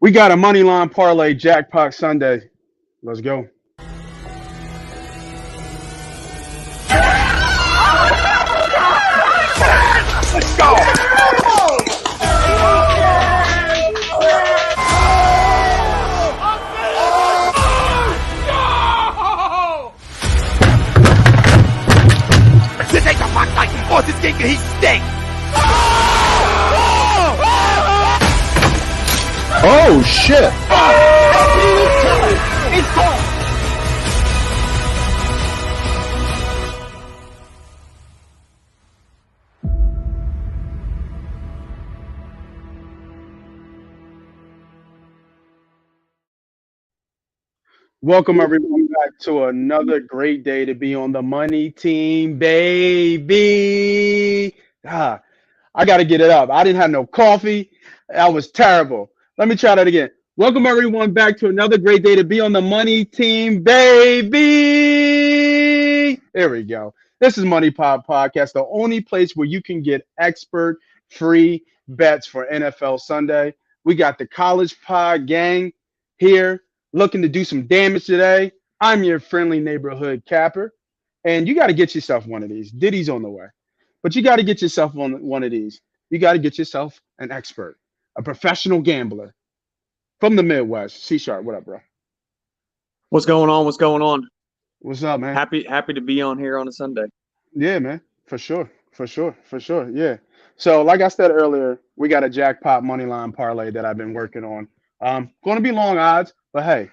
We got a money line parlay jackpot Sunday. Let's go. Let's go. This ain't the rock like he forced his king, he stinks. Oh shit! It's gone. Welcome everyone back to another great day to be on the money team, baby. I got to get it up. I didn't have no coffee. That was terrible. Let me try that again. Welcome everyone back to another great day to be on the money team, baby. There we go. This is MoneyPot Podcast, the only place where you can get expert free bets for NFL Sunday. We got the College Pod gang here looking to do some damage today. I'm your friendly neighborhood capper, and you got to get yourself one of these. Diddy's on the way, but you got to get yourself one of these. You got to get yourself an expert, a professional gambler from the Midwest. C-Sharp, what up, bro? What's going on? What's going on? What's up, man? Happy to be on here on a Sunday. Yeah, man, for sure. Yeah. So, like I said earlier, we got a jackpot money line parlay that I've been working on. Going to be long odds, but hey,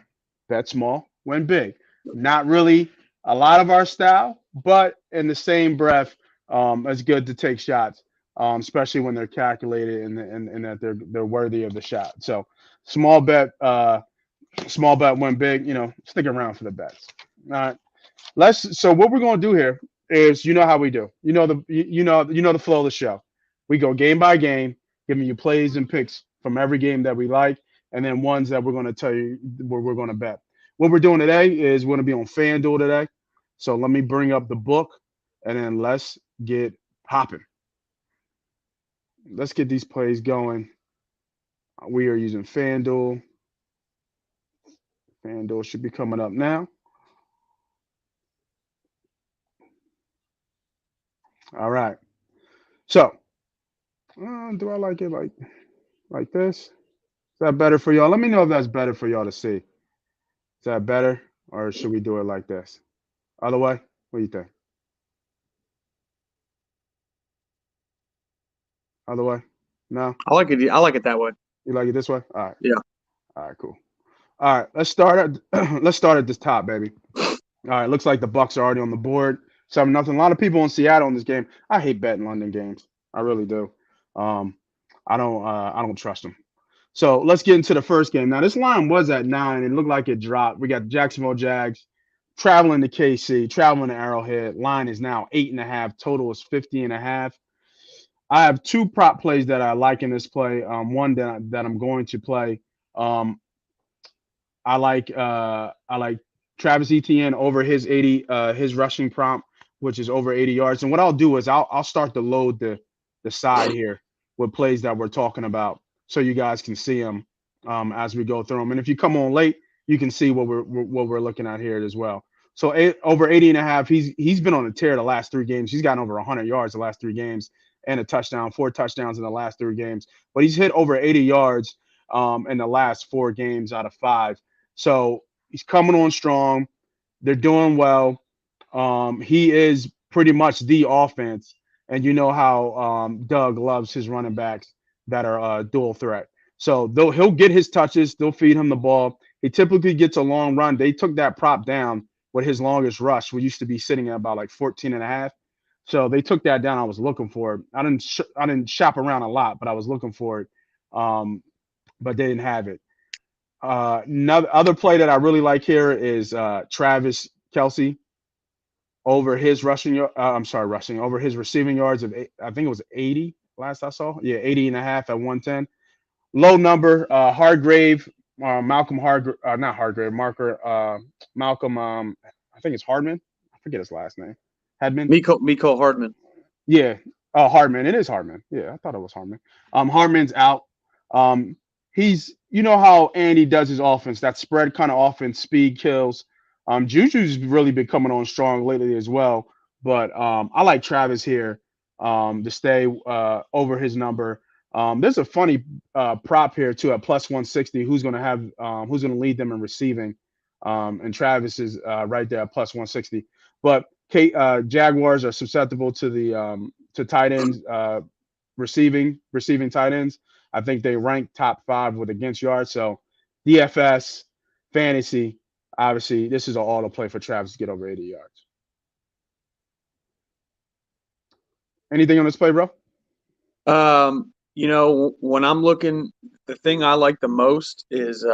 bet small, win big. Not really a lot of our style, but in the same breath, it's good to take shots, especially when they're calculated and that they're worthy of the shot. So, small bet, win big. You know, stick around for the bets. All right. So what we're going to do here is, you know how we do. You know the flow of the show. We go game by game, giving you plays and picks from every game that we like, and then ones that we're going to tell you where we're going to bet. What we're doing today is we're going to be on FanDuel today. So let me bring up the book, and then let's get popping. Let's get these plays going. We are using FanDuel. FanDuel should be coming up now. All right. So, do I like it like this? Is that better for y'all? Let me know if that's better for y'all to see. Is that better, or should we do it like this? Other way? What do you think? Other way? No? I like it that way. You like it this way? All right. Yeah. All right, cool. All right, let's start at this top, baby. All right, looks like the Bucks are already on the board. 7-0. A lot of people in Seattle in this game. I hate betting London games. I really do. I don't trust them. So let's get into the first game. Now, this line was at 9. It looked like it dropped. We got the Jacksonville Jags traveling to KC, traveling to Arrowhead. Line is now 8.5. Total is 50.5. I have two prop plays that I like in this play. One that I'm going to play. I like Travis Etienne over his rushing prompt, which is over 80 yards. And what I'll do is I'll start to load the side here with plays that we're talking about, so you guys can see them as we go through them. And if you come on late, you can see what we're looking at here as well. So over 80.5. He's been on a tear the last 3 games. He's gotten over 100 yards the last 3 games and a touchdown, 4 touchdowns in the last 3 games. But he's hit over 80 yards in the last 4 games out of 5. So he's coming on strong. They're doing well. He is pretty much the offense. And you know how Doug loves his running backs that are dual threat. So he'll get his touches. They'll feed him the ball. He typically gets a long run. They took that prop down with his longest rush. We used to be sitting at about like 14.5. So they took that down. I was looking for it. I didn't shop around a lot, but I was looking for it. But they didn't have it. Other play that I really like here is Travis Kelce over his over his receiving yards of, I think it was 80 last I saw. Yeah, 80.5 at 110. Low number. Malcolm Hardgrave, not Hardgrave, Malcolm. I think it's Hardman. I forget his last name. Hadman. Miko Hardman. Yeah. Hardman. It is Hardman. Yeah, I thought it was Hardman. Hardman's out. He's you know how Andy does his offense, that spread kind of offense, speed kills. Juju's really been coming on strong lately as well. But I like Travis here to stay over his number. There's a funny prop here too at plus 160. Who's going to lead them in receiving? And Travis is right there at plus 160. But Jaguars are susceptible to the to tight ends receiving tight ends. I think they rank top 5 with against yards. So DFS, fantasy, obviously, this is an auto play for Travis to get over 80 yards. Anything on this play, bro? When I'm looking, the thing I like the most is,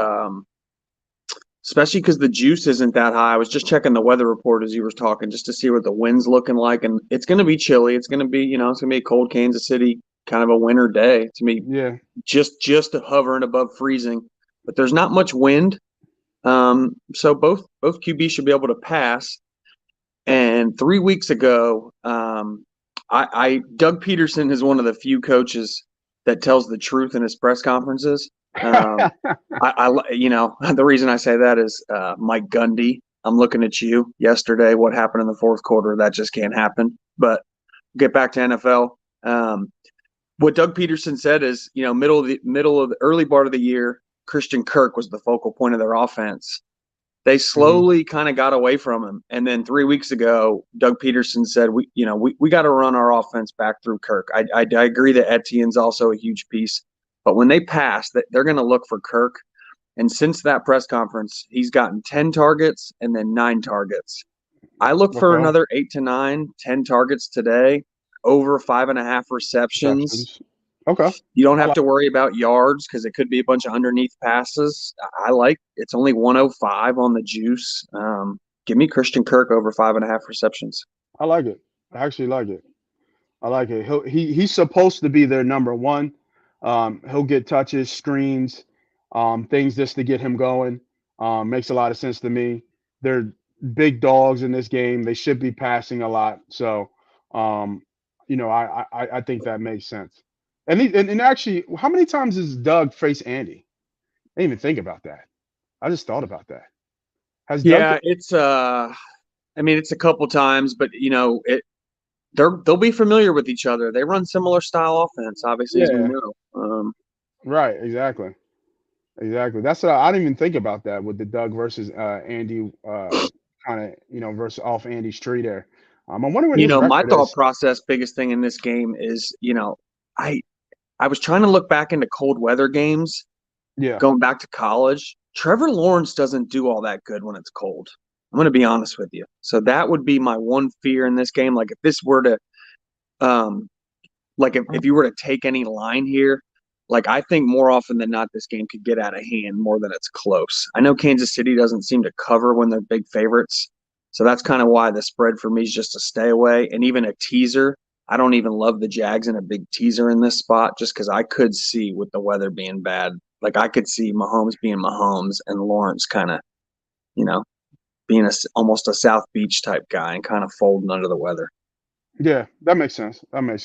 especially because the juice isn't that high. I was just checking the weather report as you were talking, just to see what the wind's looking like, and it's going to be chilly. It's going to be, it's going to be a cold Kansas City, kind of a winter day. To me, Yeah, just hovering above freezing, but there's not much wind. So both QB should be able to pass. And 3 weeks ago, Doug Peterson is one of the few coaches that tells the truth in his press conferences. The reason I say that is Mike Gundy. I'm looking at you yesterday. What happened in the fourth quarter? That just can't happen. But get back to NFL. What Doug Peterson said is, middle of the early part of the year, Christian Kirk was the focal point of their offense. They slowly kind of got away from him. And then 3 weeks ago, Doug Peterson said, we got to run our offense back through Kirk. I agree that Etienne's also a huge piece. But when they pass, they're going to look for Kirk. And since that press conference, he's gotten 10 targets and then 9 targets. I look for another 8 to 9, 10 targets today, over 5.5 receptions. Okay. You don't have to worry about yards because it could be a bunch of underneath passes. It's only 105 on the juice. Give me Christian Kirk over 5.5 receptions. I like it. I actually like it. I like it. He's supposed to be their number one. He'll get touches, screens, things just to get him going. Makes a lot of sense to me. They're big dogs in this game. They should be passing a lot. So, I think that makes sense. And actually, how many times has Doug faced Andy? I didn't even think about that. I just thought about that. It's a couple times, but they'll be familiar with each other. They run similar style offense, obviously, as we know. Right, exactly. That's what I didn't even think about that with the Doug versus Andy versus off Andy's tree there. I'm wondering what his record my thought is. process, biggest thing in this game is, I was trying to look back into cold weather games. Yeah. Going back to college, Trevor Lawrence doesn't do all that good when it's cold. I'm going to be honest with you. So that would be my one fear in this game. Like if this were to, if you were to take any line here, like I think more often than not, this game could get out of hand more than it's close. I know Kansas City doesn't seem to cover when they're big favorites. So that's kind of why the spread for me is just to stay away. And even a teaser, I don't even love the Jags in a big teaser in this spot just because I could see with the weather being bad. Like I could see Mahomes being Mahomes and Lawrence kind of, being almost a South Beach type guy and kind of folding under the weather. Yeah, that makes sense. I mean,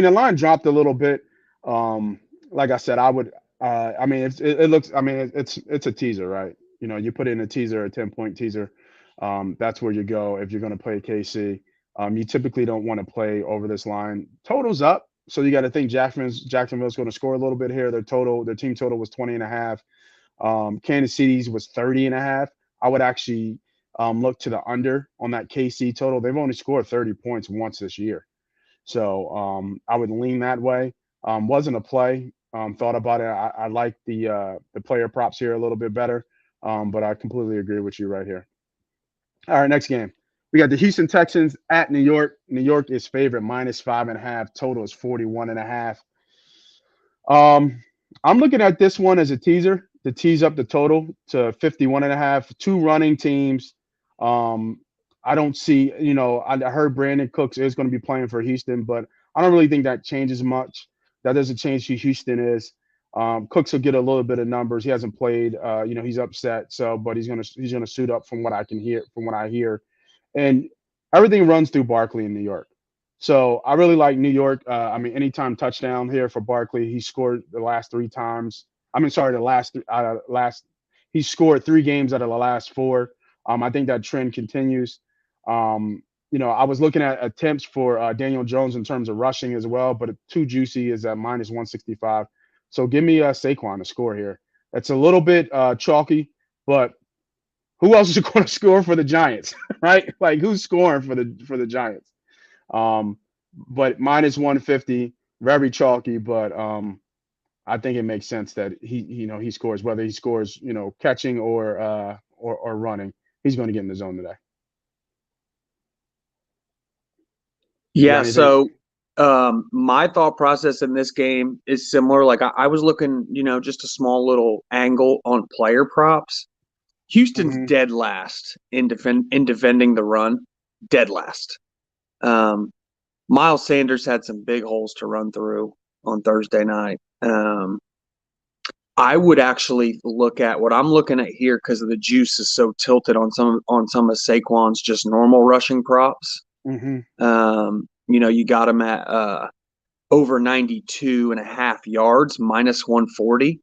the line dropped a little bit. Like I said, I would. It's a teaser, right? You put in a teaser, a 10-point teaser. That's where you go if you're going to play KC. You typically don't want to play over this line. Total's up, so you got to think Jacksonville's going to score a little bit here. Their team total was 20.5. Kansas City's was 30.5. I would actually look to the under on that KC total. They've only scored 30 points once this year, so I would lean that way. Wasn't a play. Thought about it. I like the player props here a little bit better, but I completely agree with you right here. All right, next game. We got the Houston Texans at New York. New York is favorite -5.5. Total is 41.5. I'm looking at this one as a teaser to tease up the total to 51.5. Two running teams. I don't see, I heard Brandon Cooks is going to be playing for Houston, but I don't really think that changes much. That doesn't change who Houston is. Cooks will get a little bit of numbers. He hasn't played. He's upset. So, but he's gonna suit up from what I can hear, from what I hear, and everything runs through Barkley in New York. So I really like New York. Anytime touchdown here for Barkley. He scored the last 3 times. I mean, sorry, the last he scored 3 games out of the last 4. I think that trend continues. I was looking at attempts for Daniel Jones in terms of rushing as well, but too juicy is at minus 165. So give me Saquon to score here. It's a little bit chalky, but who else is going to score for the Giants, right? Like who's scoring for the Giants? But minus 150, very chalky, but I think it makes sense that he scores, whether he scores, catching or running. He's going to get in the zone today. Yeah. So my thought process in this game is similar. Like I was looking, just a small little angle on player props. Houston's dead last in defending the run, dead last. Miles Sanders had some big holes to run through on Thursday night. I would actually look at what I'm looking at here because the juice is so tilted on some of Saquon's just normal rushing props. You got him at over 92.5 yards, minus 140.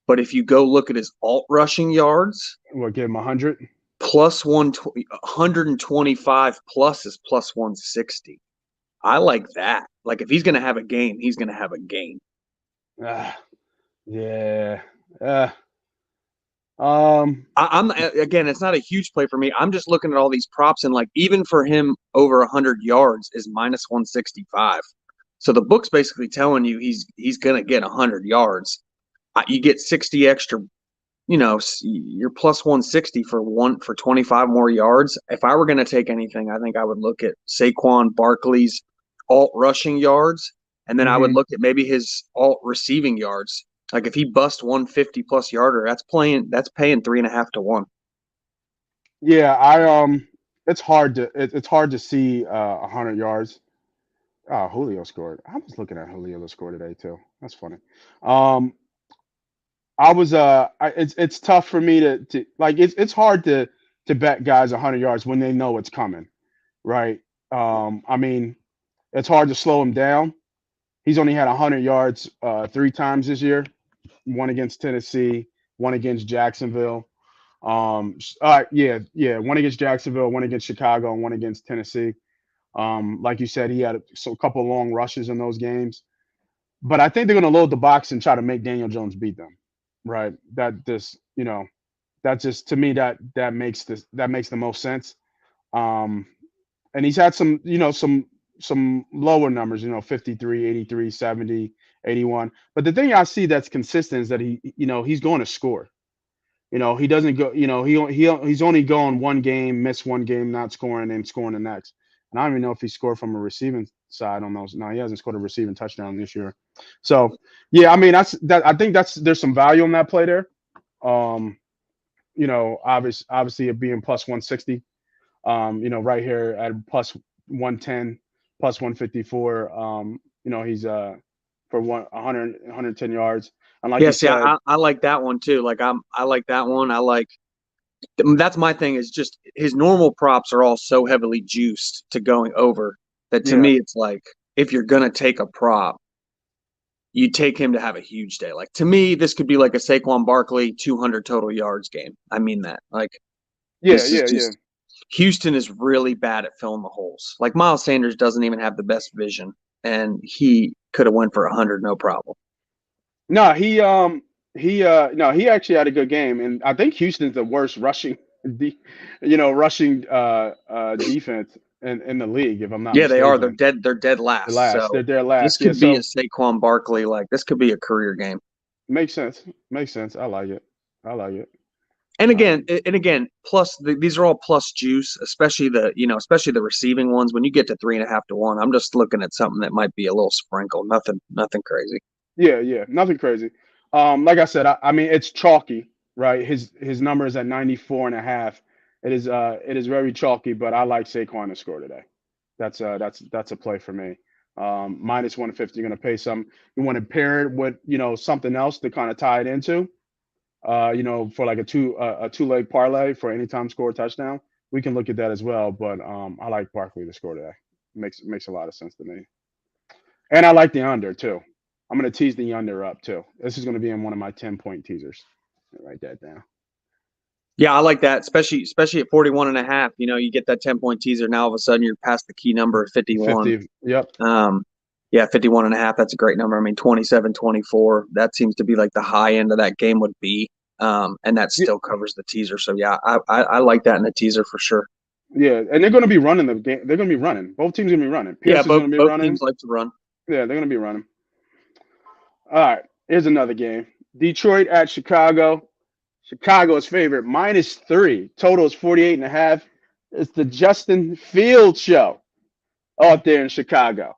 But if you go look at his alt rushing yards, we'll give him 100 plus 125 plus is plus 160. I like that. Like if he's going to have a game, he's going to have a game. Yeah. I'm again, it's not a huge play for me. I'm just looking at all these props and like even for him over 100 yards is minus 165. So the book's basically telling you he's going to get 100 yards. You get 60 extra, you're plus 160 for 25 more yards. If I were going to take anything, I think I would look at Saquon Barkley's alt rushing yards, and then I would look at maybe his alt receiving yards. Like if he busts 150 plus yarder, that's paying 3.5 to 1. Yeah, it's hard to see 100 yards. Oh, Julio scored. I was looking at Julio to score today too. That's funny. It's tough for me to like it's hard to bet guys 100 yards when they know it's coming, right? I mean, it's hard to slow him down. He's only had 100 yards 3 times this year. One against Tennessee, one against Jacksonville. One against Jacksonville, one against Chicago, and one against Tennessee. Like you said, he had a couple of long rushes in those games. But I think they're going to load the box and try to make Daniel Jones beat them, right? That just to me that makes the most sense. And he's had some lower numbers, 53, 83, 70, 81. But the thing I see that's consistent is that he's going to score. He doesn't go, he's only going one game, miss one game, not scoring, and scoring the next. And I don't even know if he scored from a receiving side on those. No, he hasn't scored a receiving touchdown this year. So yeah, I mean I think there's some value in that play there. Obviously it being plus 160. Right here at plus 110, plus 154. He's for 110 yards. And like I like that one too. Like I like that one. That's my thing is just his normal props are all so heavily juiced to going over that to me it's like if you're gonna take a prop, you take him to have a huge day. Like to me, this could be like a Saquon Barkley 200 total yards game. I mean that. Like Houston is really bad at filling the holes. Like Miles Sanders doesn't even have the best vision, and he could have went for 100 no problem. No, he actually had a good game, and I think Houston's the worst rushing defense in the league. If I'm not mistaken. They are. They're dead. They're dead last. So they're dead last. This could be a Saquon Barkley. Like this could be a career game. Makes sense. I like it. And again, plus these are all plus juice, especially the receiving ones. When you get to 3.5 to 1, I'm just looking at something that might be a little sprinkle. Nothing crazy. Yeah, nothing crazy. Like I said, I mean it's chalky, right? His number is at 94.5. It is very chalky, but I like Saquon to score today. That's a play for me. Minus 150, you're going to pay some. You want to pair it with something else to kind of tie it into. For like a two-leg parlay for anytime score touchdown, we can look at that as well. But I like Barkley to score today. Makes a lot of sense to me, and I like the under too. I'm going to tease the under up too. This is going to be in one of my 10-point teasers. Write that down. Yeah, I like that, especially at 41.5. You get that 10-point teaser. Now all of a sudden you're past the key number of 51. 50. Yep. Yeah, 51.5. That's a great number. I mean, 27, 24. That seems to be like the high end of that game would be. And that still covers the teaser. So yeah, I like that in the teaser for sure. Yeah, and they're going to be running the game. They're going to be running. Both teams are going to be running. Pierce is going to be both running. Teams like to run. Yeah, they're going to be running. All right, here's another game. Detroit at Chicago. Chicago's favorite, -3. Total is 48.5. It's the Justin Fields show out there in Chicago.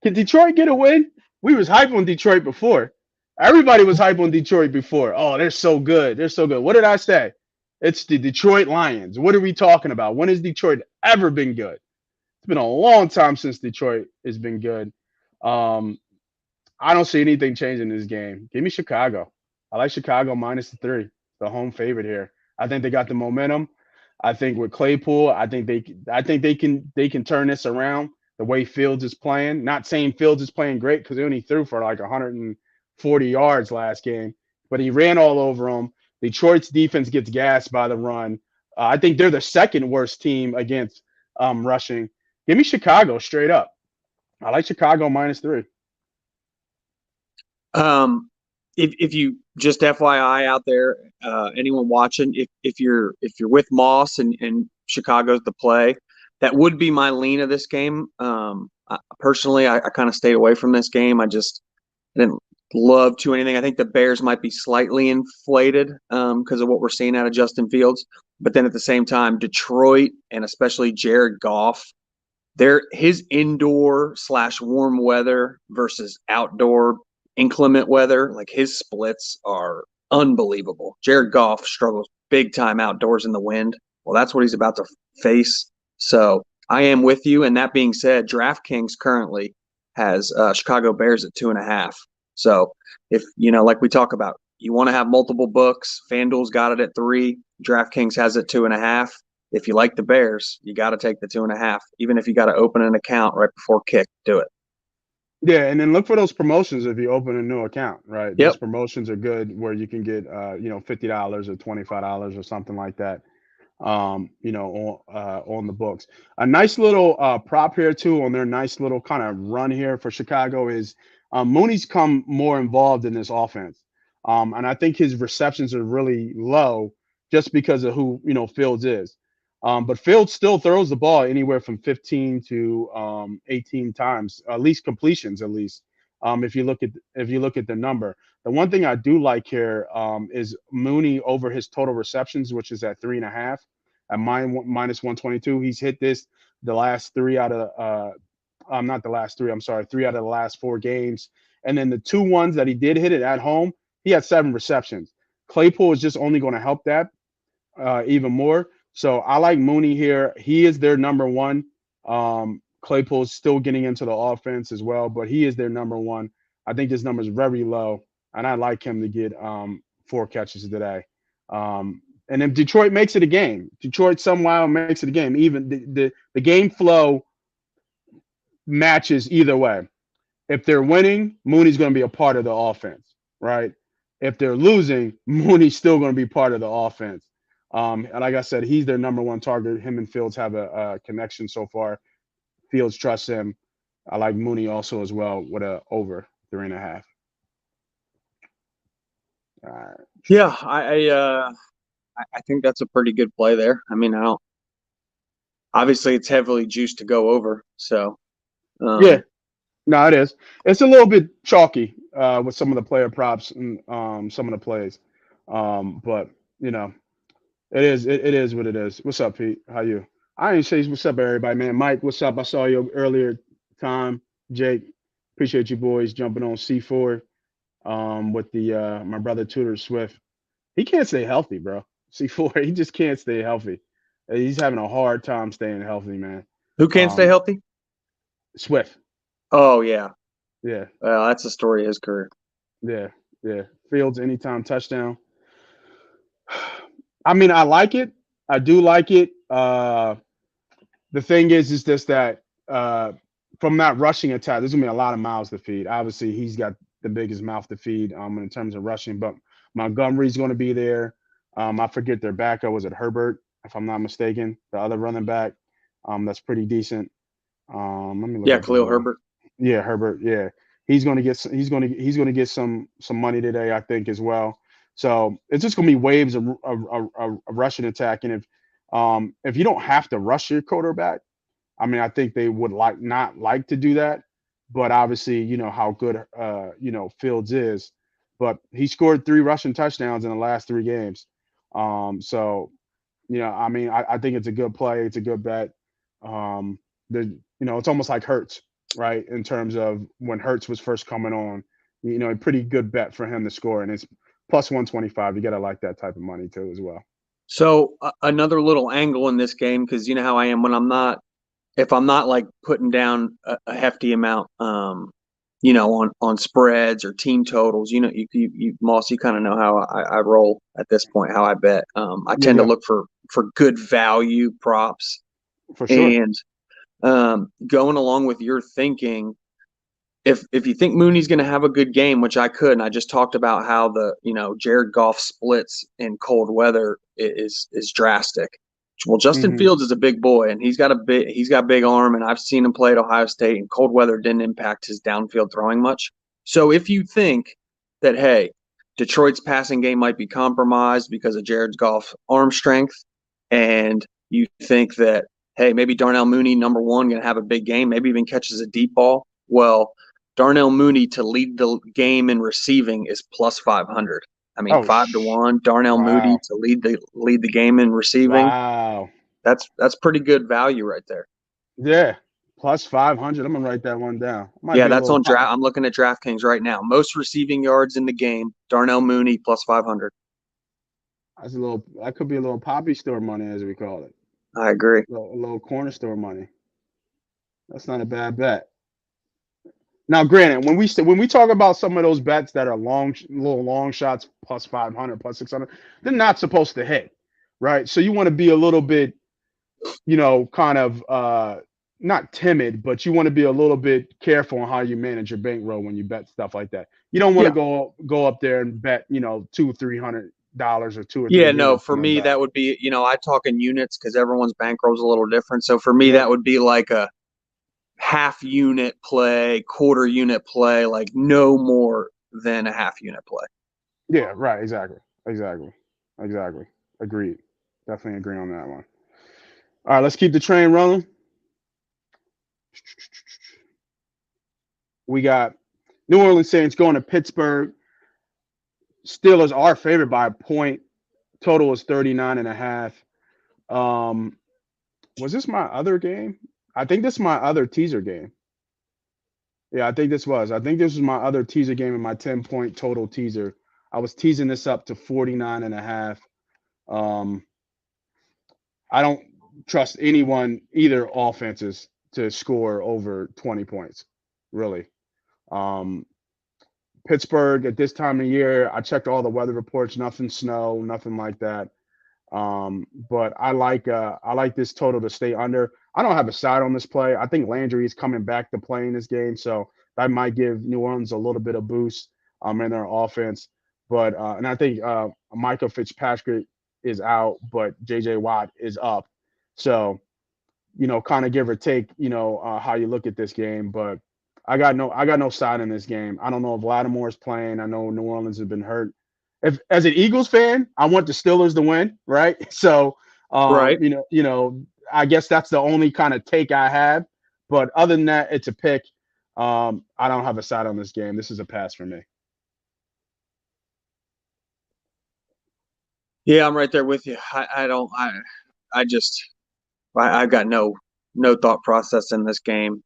Can Detroit get a win? We was hype on Detroit before. Everybody was hype on Detroit before. Oh, they're so good. They're so good. What did I say? It's the Detroit Lions. What are we talking about? When has Detroit ever been good? It's been a long time since Detroit has been good. I don't see anything changing in this game. Give me Chicago. I like Chicago -3, the home favorite here. I think they got the momentum. I think with Claypool, I think they can turn this around the way Fields is playing. Not saying Fields is playing great because he only threw for like 140 yards last game, but he ran all over them. Detroit's defense gets gassed by the run. I think they're the second worst team against rushing. Give me Chicago straight up. I like Chicago -3. If you just FYI out there, anyone watching, if you're with Moss and Chicago's the play, that would be my lean of this game. Personally, I kind of stayed away from this game. I didn't love to anything. I think the Bears might be slightly inflated because of what we're seeing out of Justin Fields. But then at the same time, Detroit and especially Jared Goff, his indoor/warm weather versus outdoor inclement weather, like his splits are unbelievable. Jared Goff struggles big time outdoors in the wind. Well, that's what he's about to face. So I am with you. And that being said, DraftKings currently has Chicago Bears at 2.5. So if, like we talk about, you want to have multiple books, FanDuel's got it at 3, DraftKings has it 2.5. If you like the Bears, you got to take the 2.5. Even if you got to open an account right before kick, do it. Yeah, and then look for those promotions if you open a new account, right? Yep. Those promotions are good where you can get, $50 or $25 or something like that, on the books. A nice little prop here too on their nice little kind of run here for Chicago is Mooney's come more involved in this offense, and I think his receptions are really low just because of who Fields is. But Fields still throws the ball anywhere from 15 to 18 times, at least completions, at least. If you look at the number, the one thing I do like here is Mooney over his total receptions, which is at 3.5 at -122. He's hit this the last 3 out of not the last 3. I'm sorry, 3 out of the last 4 games. And then the 2 ones that he did hit it at home, he had 7 receptions. Claypool is just only going to help that even more. So I like Mooney here. He is their number one. Claypool's still getting into the offense as well, but he is their number one. I think this number is very low, and I like him to get 4 catches today. And if Detroit makes it a game, Detroit somehow makes it a game. Even the game flow matches either way. If they're winning, Mooney's going to be a part of the offense, right? If they're losing, Mooney's still going to be part of the offense. And like I said, he's their number one target. Him and Fields have a connection so far. Fields trusts him. I like Mooney also as well with a over 3.5. All right. Yeah, I think that's a pretty good play there. I mean, obviously it's heavily juiced to go over. So yeah, no, it is. It's a little bit chalky with some of the player props and some of the plays, but it is what it is. What's up, Pete? How you? I ain't say what's up, everybody, man. Mike, what's up? I saw you earlier time. Jake, appreciate you boys jumping on C4 with the my brother Tutor Swift. He can't stay healthy, bro. C4, he just can't stay healthy. He's having a hard time staying healthy, man. Who can't stay healthy? Swift. Oh, yeah. Yeah. That's the story of his career. Yeah. Fields anytime touchdown. I mean, I like it. I do like it. The thing is just that from that rushing attack, there's gonna be a lot of mouths to feed. Obviously, he's got the biggest mouth to feed in terms of rushing, but Montgomery's going to be there. I forget their backup. Was it Herbert, if I'm not mistaken? The other running back, that's pretty decent. Let me look Yeah, up his Khalil name. Herbert. Yeah, Herbert. Yeah, he's going to get get some money today, I think, as well. So it's just going to be waves of rushing attack, and if you don't have to rush your quarterback, I mean, I think they would not like to do that, but obviously, you know how good Fields is. But he scored 3 rushing touchdowns in the last 3 games. So I mean, I think it's a good play. It's a good bet. It's almost like Hurts, right? In terms of when Hurts was first coming on, a pretty good bet for him to score, and it's plus 125. You got to like that type of money too, as well. So another little angle in this game, because you know how I am when if I'm not like putting down a hefty amount, on spreads or team totals, Moss, you kind of know how I roll at this point, how I bet. I tend to look for good value props. For sure. And going along with your thinking, if you think Mooney's going to have a good game, which I could, and I just talked about how Jared Goff splits in cold weather is drastic. Well, Justin Fields is a big boy, and he's got big arm, and I've seen him play at Ohio State, and cold weather didn't impact his downfield throwing much. So if you think that, hey, Detroit's passing game might be compromised because of Jared Goff's arm strength, and you think that, hey, maybe Darnell Mooney, number one, going to have a big game, maybe even catches a deep ball. Well, Darnell Mooney to lead the game in receiving is plus 500. I mean, 5-1. Darnell Mooney to lead the game in receiving. Wow, that's pretty good value right there. Yeah, plus 500. I'm gonna write that one down. Yeah, that's on draft. I'm looking at DraftKings right now. Most receiving yards in the game. Darnell Mooney plus 500. That could be a little poppy store money, as we call it. I agree. A little corner store money. That's not a bad bet. Now, granted, when we talk about some of those bets that are little long shots, plus 500, plus 600, they're not supposed to hit, right? So you want to be a little bit, kind of not timid, but you want to be a little bit careful on how you manage your bankroll when you bet stuff like that. You don't want to go up there and bet, $200-300 or $2 or $3. Yeah, no, for me that would be, I talk in units because everyone's bankroll's a little different. So for me, that would be like a half unit play, quarter unit play, like no more than a half unit play. Yeah, right. Exactly. Agreed. Definitely agree on that one. All right, let's keep the train rolling. We got New Orleans Saints going to Pittsburgh. Steelers are favored by a point. Total is 39.5. Was this my other game? I think this is my other teaser game. Yeah, I think this was my other teaser game in my 10-point total teaser. I was teasing this up to 49.5. I don't trust either offenses to score over 20 points, really. Pittsburgh at this time of year, I checked all the weather reports, nothing snow, nothing like that. But I like this total to stay under. I don't have a side on this play. I think Landry is coming back to play in this game, so that might give New Orleans a little bit of boost in their offense. But and I think Michael Fitzpatrick is out, but JJ Watt is up. So, kind of give or take, how you look at this game. But I got no side in this game. I don't know if Lattimore's playing. I know New Orleans has been hurt. If as an Eagles fan, I want the Steelers to win, right? So, right. I guess that's the only kind of take I have. But other than that, it's a pick. I don't have a side on this game. This is a pass for me. Yeah, I'm right there with you. I've got no thought process in this game.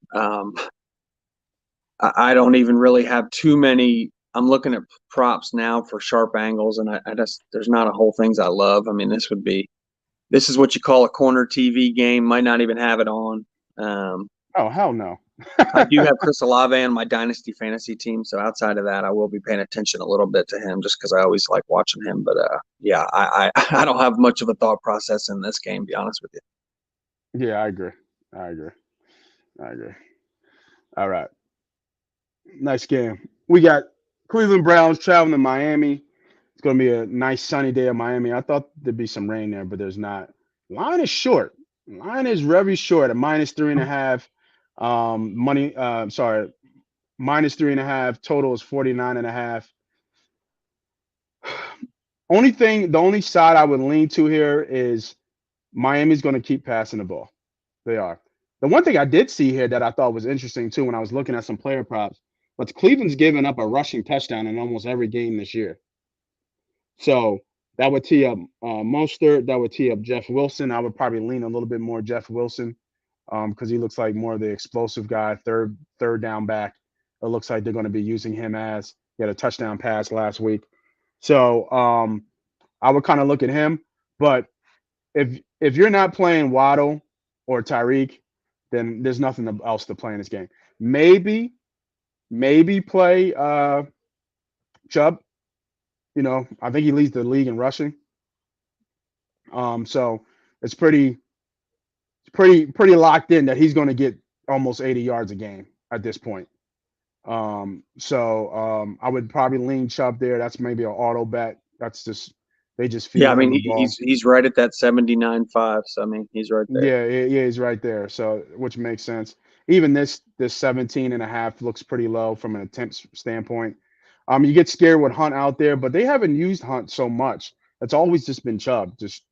I don't even really have too many. I'm looking at props now for sharp angles, and there's not a whole things I love. I mean, this is what you call a corner TV game. Might not even have it on. Oh, hell no. I do have Chris Olave on my dynasty fantasy team, so outside of that, I will be paying attention a little bit to him just because I always like watching him. But yeah, I don't have much of a thought process in this game, to be honest with you. Yeah, I agree. All right. Nice game. We got Cleveland Browns traveling to Miami. It's going to be a nice sunny day in Miami. I thought there'd be some rain there, but there's not. Line is short. Line is very short at -3.5. Sorry, -3.5. Total is 49.5. The only side I would lean to here is Miami's going to keep passing the ball. They are. The one thing I did see here that I thought was interesting too when I was looking at some player props, but Cleveland's given up a rushing touchdown in almost every game this year. So that would tee up Mostert. That would tee up Jeff Wilson. I would probably lean a little bit more Jeff Wilson because he looks like more of the explosive guy, third down back. It looks like they're going to be using him as he had a touchdown pass last week. So I would kind of look at him. But if you're not playing Waddle or Tyreek, then there's nothing else to play in this game. Maybe play Chubb. You know, I think he leads the league in rushing. So it's pretty locked in that he's going to get almost 80 yards a game at this point. I would probably lean Chubb there. That's maybe an auto bet. That's just they just feed Yeah, I him mean the ball. he's right at that 79.5. So I mean he's right there. Yeah, he's right there. So which makes sense. Even this 17.5 looks pretty low from an attempt standpoint. You get scared with Hunt out there, but they haven't used Hunt so much. It's always just been Chubb, just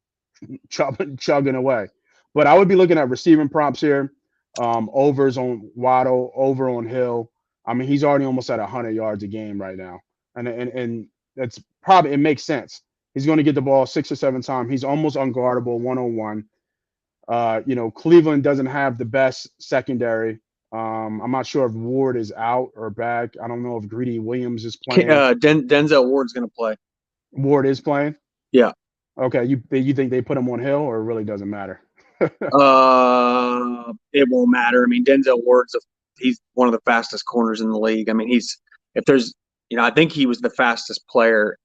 chugging away. But I would be looking at receiving prompts here. Overs on Waddle, over on Hill. I mean, he's already almost at 100 yards a game right now, and that's probably it makes sense. He's going to get the ball 6 or 7 times. He's almost unguardable, 1-on-1. You know, Cleveland doesn't have the best secondary. I'm not sure if Ward is out or back. I don't know if Greedy Williams is playing. Denzel Ward's going to play. Ward is playing? Yeah. Okay. You think they put him on Hill, or it really doesn't matter? It won't matter. I mean, Denzel Ward's he's one of the fastest corners in the league. I mean, I think he was the fastest player.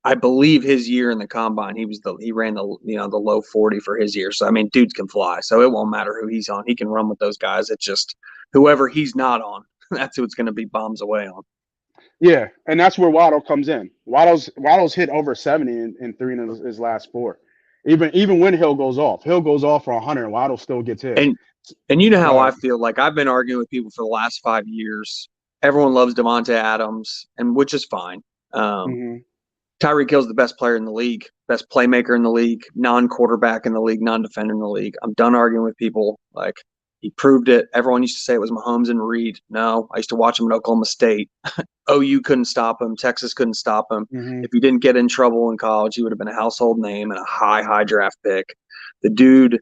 I believe his year in the combine, he ran the low 40 for his year. So I mean, dudes can fly. So it won't matter who he's on. He can run with those guys. It's just whoever he's not on, that's who it's going to be bombs away on. Yeah, and that's where Waddle comes in. Waddle's hit over 70 in 3 of his last 4. Even when Hill goes off for 100. Waddle still gets hit. And you know how I feel. Like I've been arguing with people for the last 5 years. Everyone loves Devonta Adams, and which is fine. Tyreek Hill's the best player in the league, best playmaker in the league, non-quarterback in the league, non-defender in the league. I'm done arguing with people. Like, he proved it. Everyone used to say it was Mahomes and Reed. No, I used to watch him at Oklahoma State. OU couldn't stop him. Texas couldn't stop him. If he didn't get in trouble in college, he would have been a household name and a high draft pick. The dude,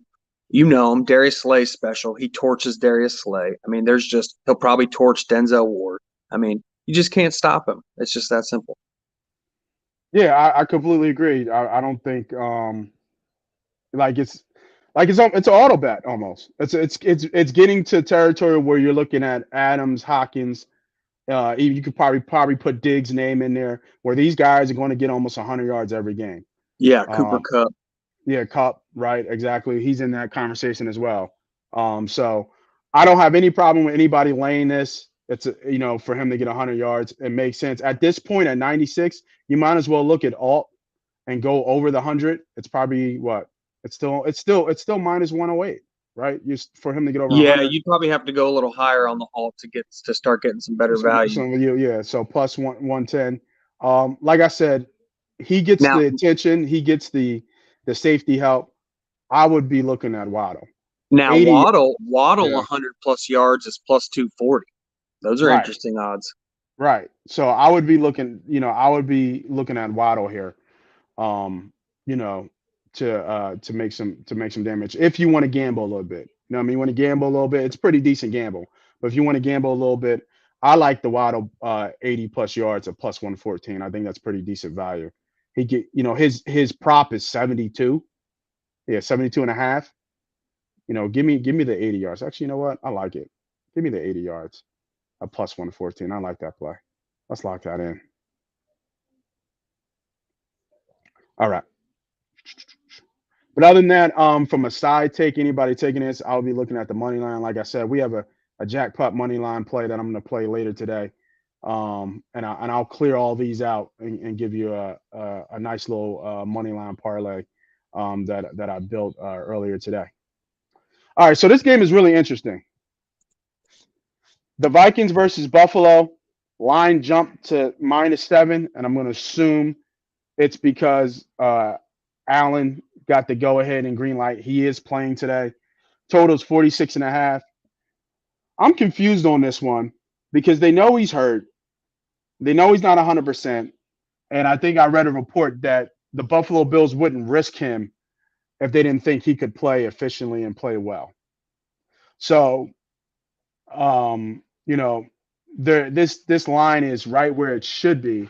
you know him, Darius Slay's special. He torches Darius Slay. I mean, he'll probably torch Denzel Ward. I mean, you just can't stop him. It's just that simple. Yeah, I completely agree. I don't think it's an auto bet almost. It's getting to territory where you're looking at Adams, Hopkins. You could probably put Diggs' name in there, where these guys are going to get almost 100 yards every game. Yeah, Cooper Kupp. Yeah, Kupp, right? Exactly. He's in that conversation as well. So I don't have any problem with anybody laying this. It's for him to get 100 yards, it makes sense. At this point, at 96, you might as well look at alt and go over the 100. It's probably what? It's still -108, right? For him to get over. Yeah, 100. you'd probably have to go a little higher on the alt to start getting some better value. Yeah, so plus 110. Like I said, he gets the attention. He gets the safety help. I would be looking at Waddle. Now Waddle 100 plus yards is plus 240. Those are interesting odds. Right. So I would be looking at Waddle here, to make some damage. If you want to gamble a little bit, you want to gamble a little bit. It's a pretty decent gamble. But if you want to gamble a little bit, I like the Waddle 80 plus yards at plus 114. I think that's pretty decent value. He get his prop is 72. Yeah, 72.5. Give me the 80 yards. Actually, you know what? I like it. Give me the 80 yards. A plus 114. I like that play. Let's lock that in. All right. But other than that, from a side take, anybody taking this, I'll be looking at the money line. Like I said, we have a a jackpot money line play that I'm going to play later today. And I'll clear all these out and give you a nice little money line parlay that I built earlier today. All right, so this game is really interesting. The Vikings versus Buffalo line jumped to -7, and I'm going to assume it's because Allen got the go ahead and green light. He is playing today. Total's 46.5. I'm confused on this one because they know he's hurt. They know he's not 100%. And I think I read a report that the Buffalo Bills wouldn't risk him if they didn't think he could play efficiently and play well. So, this line is right where it should be.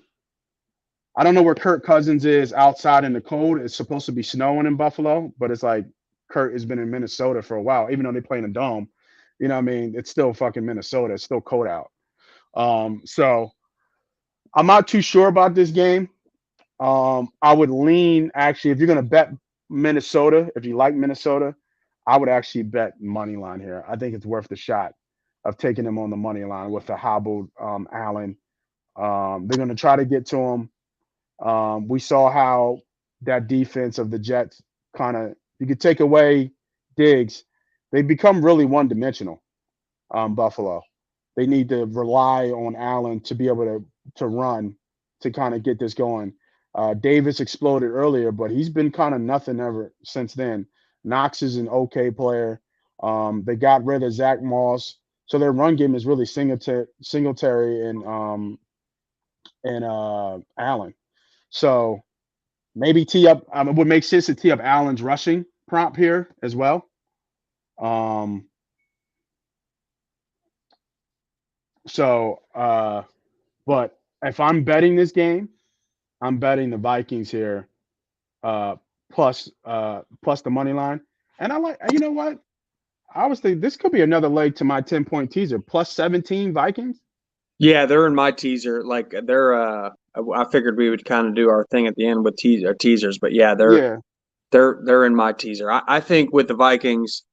I don't know where Kirk Cousins is outside in the cold. It's supposed to be snowing in Buffalo, but it's like Kirk has been in Minnesota for a while, even though they play in a dome. You know what I mean? It's still fucking Minnesota. It's still cold out. So I'm not too sure about this game. I would lean actually if you're gonna bet Minnesota, if you like Minnesota, I would actually bet money line here. I think it's worth the shot of taking them on the money line with the hobbled Allen. They're gonna try to get to him. We saw how that defense of the Jets you could take away Diggs, they become really one-dimensional. Buffalo, they need to rely on Allen to be able to run to kind of get this going. Davis exploded earlier, but he's been kind of nothing ever since then. Knox is an okay player. They got rid of Zach Moss, so their run game is really Singletary and Allen. So maybe tee up. It would make sense to tee up Allen's rushing prompt here as well. But if I'm betting this game, I'm betting the Vikings here, plus the money line. And you know what? I was thinking this could be another leg to my 10-point teaser, plus 17 Vikings. Yeah, they're in my teaser. Like they're I figured we would kind of do our thing at the end with teasers, but yeah, they're in my teaser. I think with the Vikings,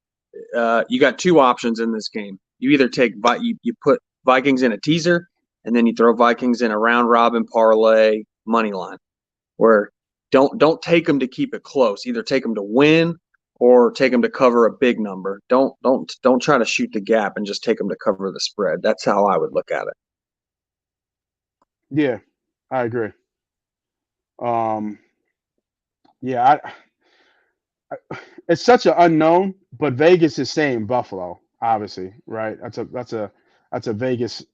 you got two options in this game. You either take you put Vikings in a teaser, and then you throw Vikings in a round robin parlay money line, where don't take them to keep it close. Either take them to win or take them to cover a big number. Don't try to shoot the gap and just take them to cover the spread. That's how I would look at it. Yeah, I agree. Yeah, it's such an unknown, but Vegas is saying Buffalo, obviously, right? That's a Vegas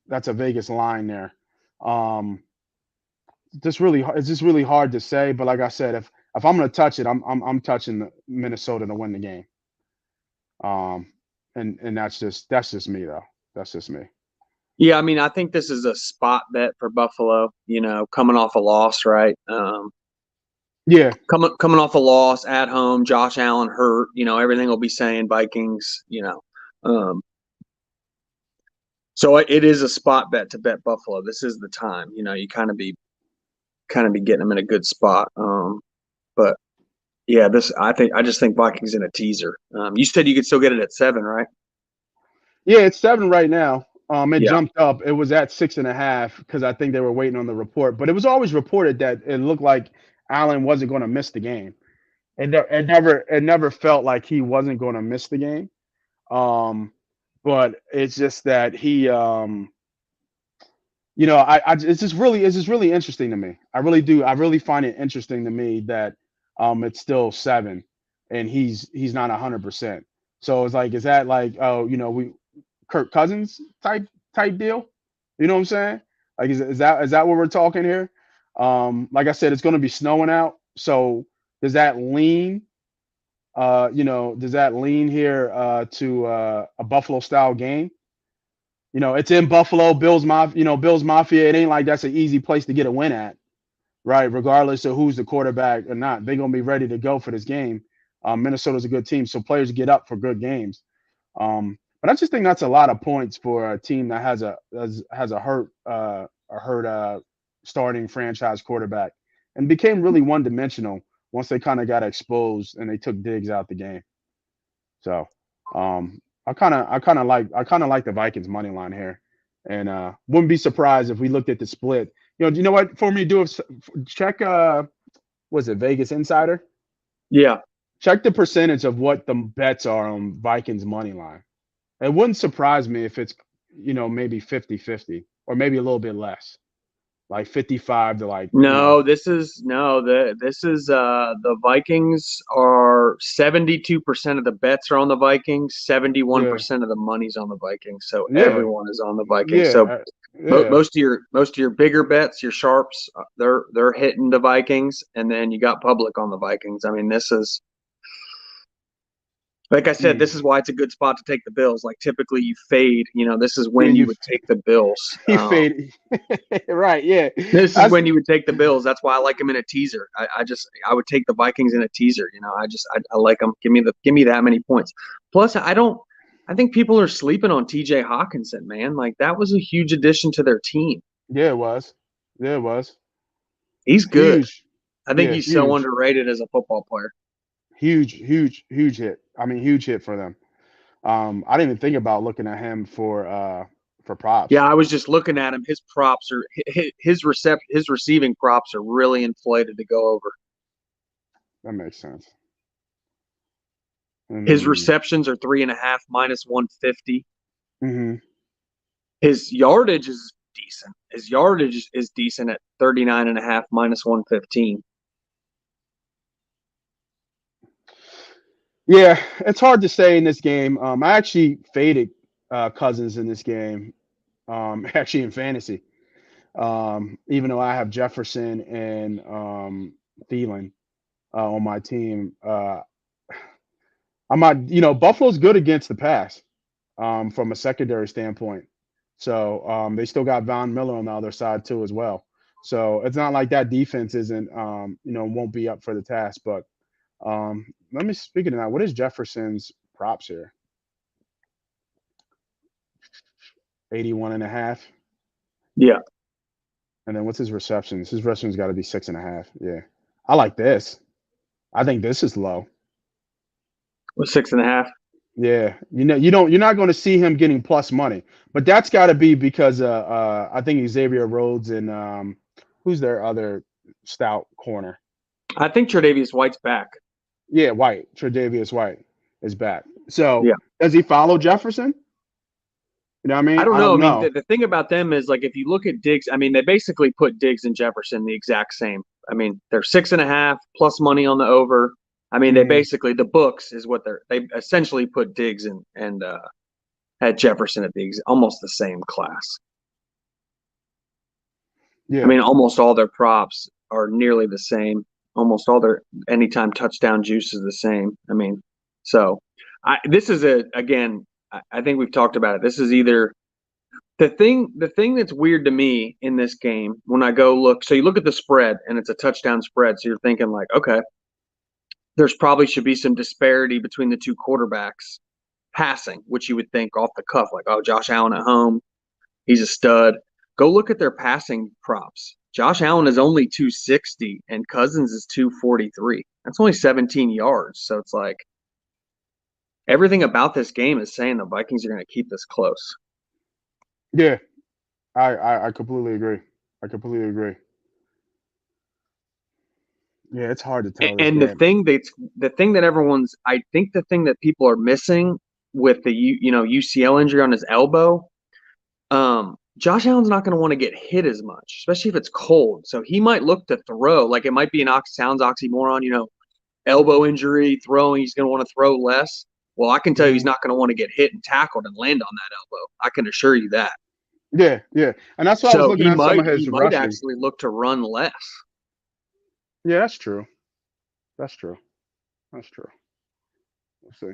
line there. It's just really hard to say, but like I said, if I'm gonna touch it, I'm touching Minnesota to win the game. And that's just me though. That's just me. Yeah, I mean, I think this is a spot bet for Buffalo. Coming off a loss, right? Yeah, coming off a loss at home, Josh Allen hurt. Everything will be saying Vikings. So it is a spot bet to bet Buffalo. This is the time. You kind of be getting them in a good spot. But yeah, I just think Vikings in a teaser. You said you could still get it at 7, right? Yeah, it's 7 right now. It Yeah. jumped up. It was at 6.5 because I think they were waiting on the report. But it was always reported that it looked like Allen wasn't going to miss the game. It never felt like he wasn't going to miss the game. But it's just that he, it's just really interesting to me. I really do. I really find it interesting to me that it's still 7 and he's not 100%. So it's like, is that like, Kirk Cousins type deal? You know what I'm saying? Like, is that what we're talking here? Like I said, it's going to be snowing out. So does that lean? Does that lean here to a Buffalo style game? It's in Buffalo, Bills Mafia. It ain't like that's an easy place to get a win at, right? Regardless of who's the quarterback or not, they're gonna be ready to go for this game. Minnesota's a good team, so players get up for good games. But I just think that's a lot of points for a team that has a hurt starting franchise quarterback and became really one-dimensional once they kind of got exposed and they took Diggs out the game. So I kind of like the Vikings money line here, and wouldn't be surprised if we looked at the split. You know what? For me, check was it Vegas Insider? Yeah. Check the percentage of what the bets are on Vikings money line. It wouldn't surprise me if it's maybe 50-50 or maybe a little bit less, like 55 to like No, this is the Vikings are 72% of the bets are on the Vikings, 71% of the money's on the Vikings. So yeah everyone is on the Vikings. So yeah yeah most of your bigger bets, your sharps, they're hitting the Vikings, and then you got public on the Vikings. I mean, this is, like I said, this is why it's a good spot to take the Bills. Like typically you fade, this is when you would take the Bills. You fade, right? Yeah, this is when you would take the Bills. That's why I like them in a teaser. I would take the Vikings in a teaser. I like them. Give me that many points. Plus, I think people are sleeping on T.J. Hawkinson, man. Like that was a huge addition to their team. Yeah, it was. He's good. Huge. I think he's so underrated as a football player. Huge hit. I mean, huge hit for them. I didn't even think about looking at him for props. Yeah, I was just looking at him. His props are his receiving props are really inflated to go over. That makes sense. His receptions are 3.5 minus 150. Mm-hmm. His yardage is decent. His yardage is decent at 39.5 minus 115. Yeah, it's hard to say in this game. I actually faded Cousins in this game, actually in fantasy. Even though I have Jefferson and Thielen on my team, I'm not. Buffalo's good against the pass from a secondary standpoint. So they still got Von Miller on the other side too as well. So it's not like that defense isn't won't be up for the task, but. Let me speak of that. What is Jefferson's props here? 81.5. Yeah. And then what's his receptions? His receptions got to be 6.5. Yeah. I like this. I think this is low. With 6.5. Yeah. You're not going to see him getting plus money, but that's got to be because I think Xavier Rhodes and who's their other stout corner? I think Tre'Davious White's back. Yeah, Tre'Davious White is back. So yeah. Does he follow Jefferson? You know what I mean? I don't know. I mean, the thing about them is, like, if you look at Diggs, I mean, they basically put Diggs and Jefferson the exact same. I mean, they're 6.5 plus money on the over. I mean, they basically, the books is what they essentially put Diggs and had Jefferson at almost the same class. Yeah. I mean, almost all their props are nearly the same. Almost all their anytime touchdown juice is the same. I mean, so this is I think we've talked about it. This is either the thing that's weird to me in this game when I go look. So you look at the spread and it's a touchdown spread. So you're thinking like, okay, there's probably should be some disparity between the two quarterbacks passing, which you would think off the cuff, like, oh, Josh Allen at home, he's a stud. Go look at their passing props. Josh Allen is only 260 and Cousins is 243. That's only 17 yards. So it's like everything about this game is saying the Vikings are going to keep this close. Yeah, I completely agree. Yeah, it's hard to tell. And the thing that everyone's, I think the thing that people are missing with the UCL injury on his elbow, Josh Allen's not going to want to get hit as much, especially if it's cold. So he might look to throw. Like it might be sounds oxymoron, elbow injury, throwing. He's going to want to throw less. Well, I can tell you he's not going to want to get hit and tackled and land on that elbow. I can assure you that. Yeah. And that's why I was looking at some of his rushing. He might actually look to run less. Yeah, that's true. Let's see.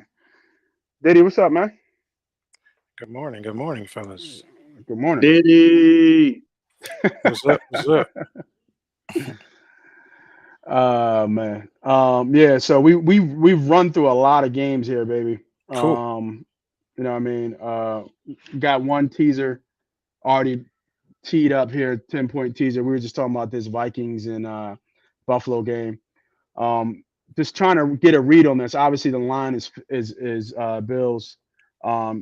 Diddy, what's up, man? Good morning, fellas. Good morning. Diddy. What's up? Man. Yeah, so we've run through a lot of games here, baby. Cool. You know what I mean? Got one teaser already teed up here, 10-point teaser. We were just talking about this Vikings and Buffalo game. Just trying to get a read on this. Obviously, the line is Bills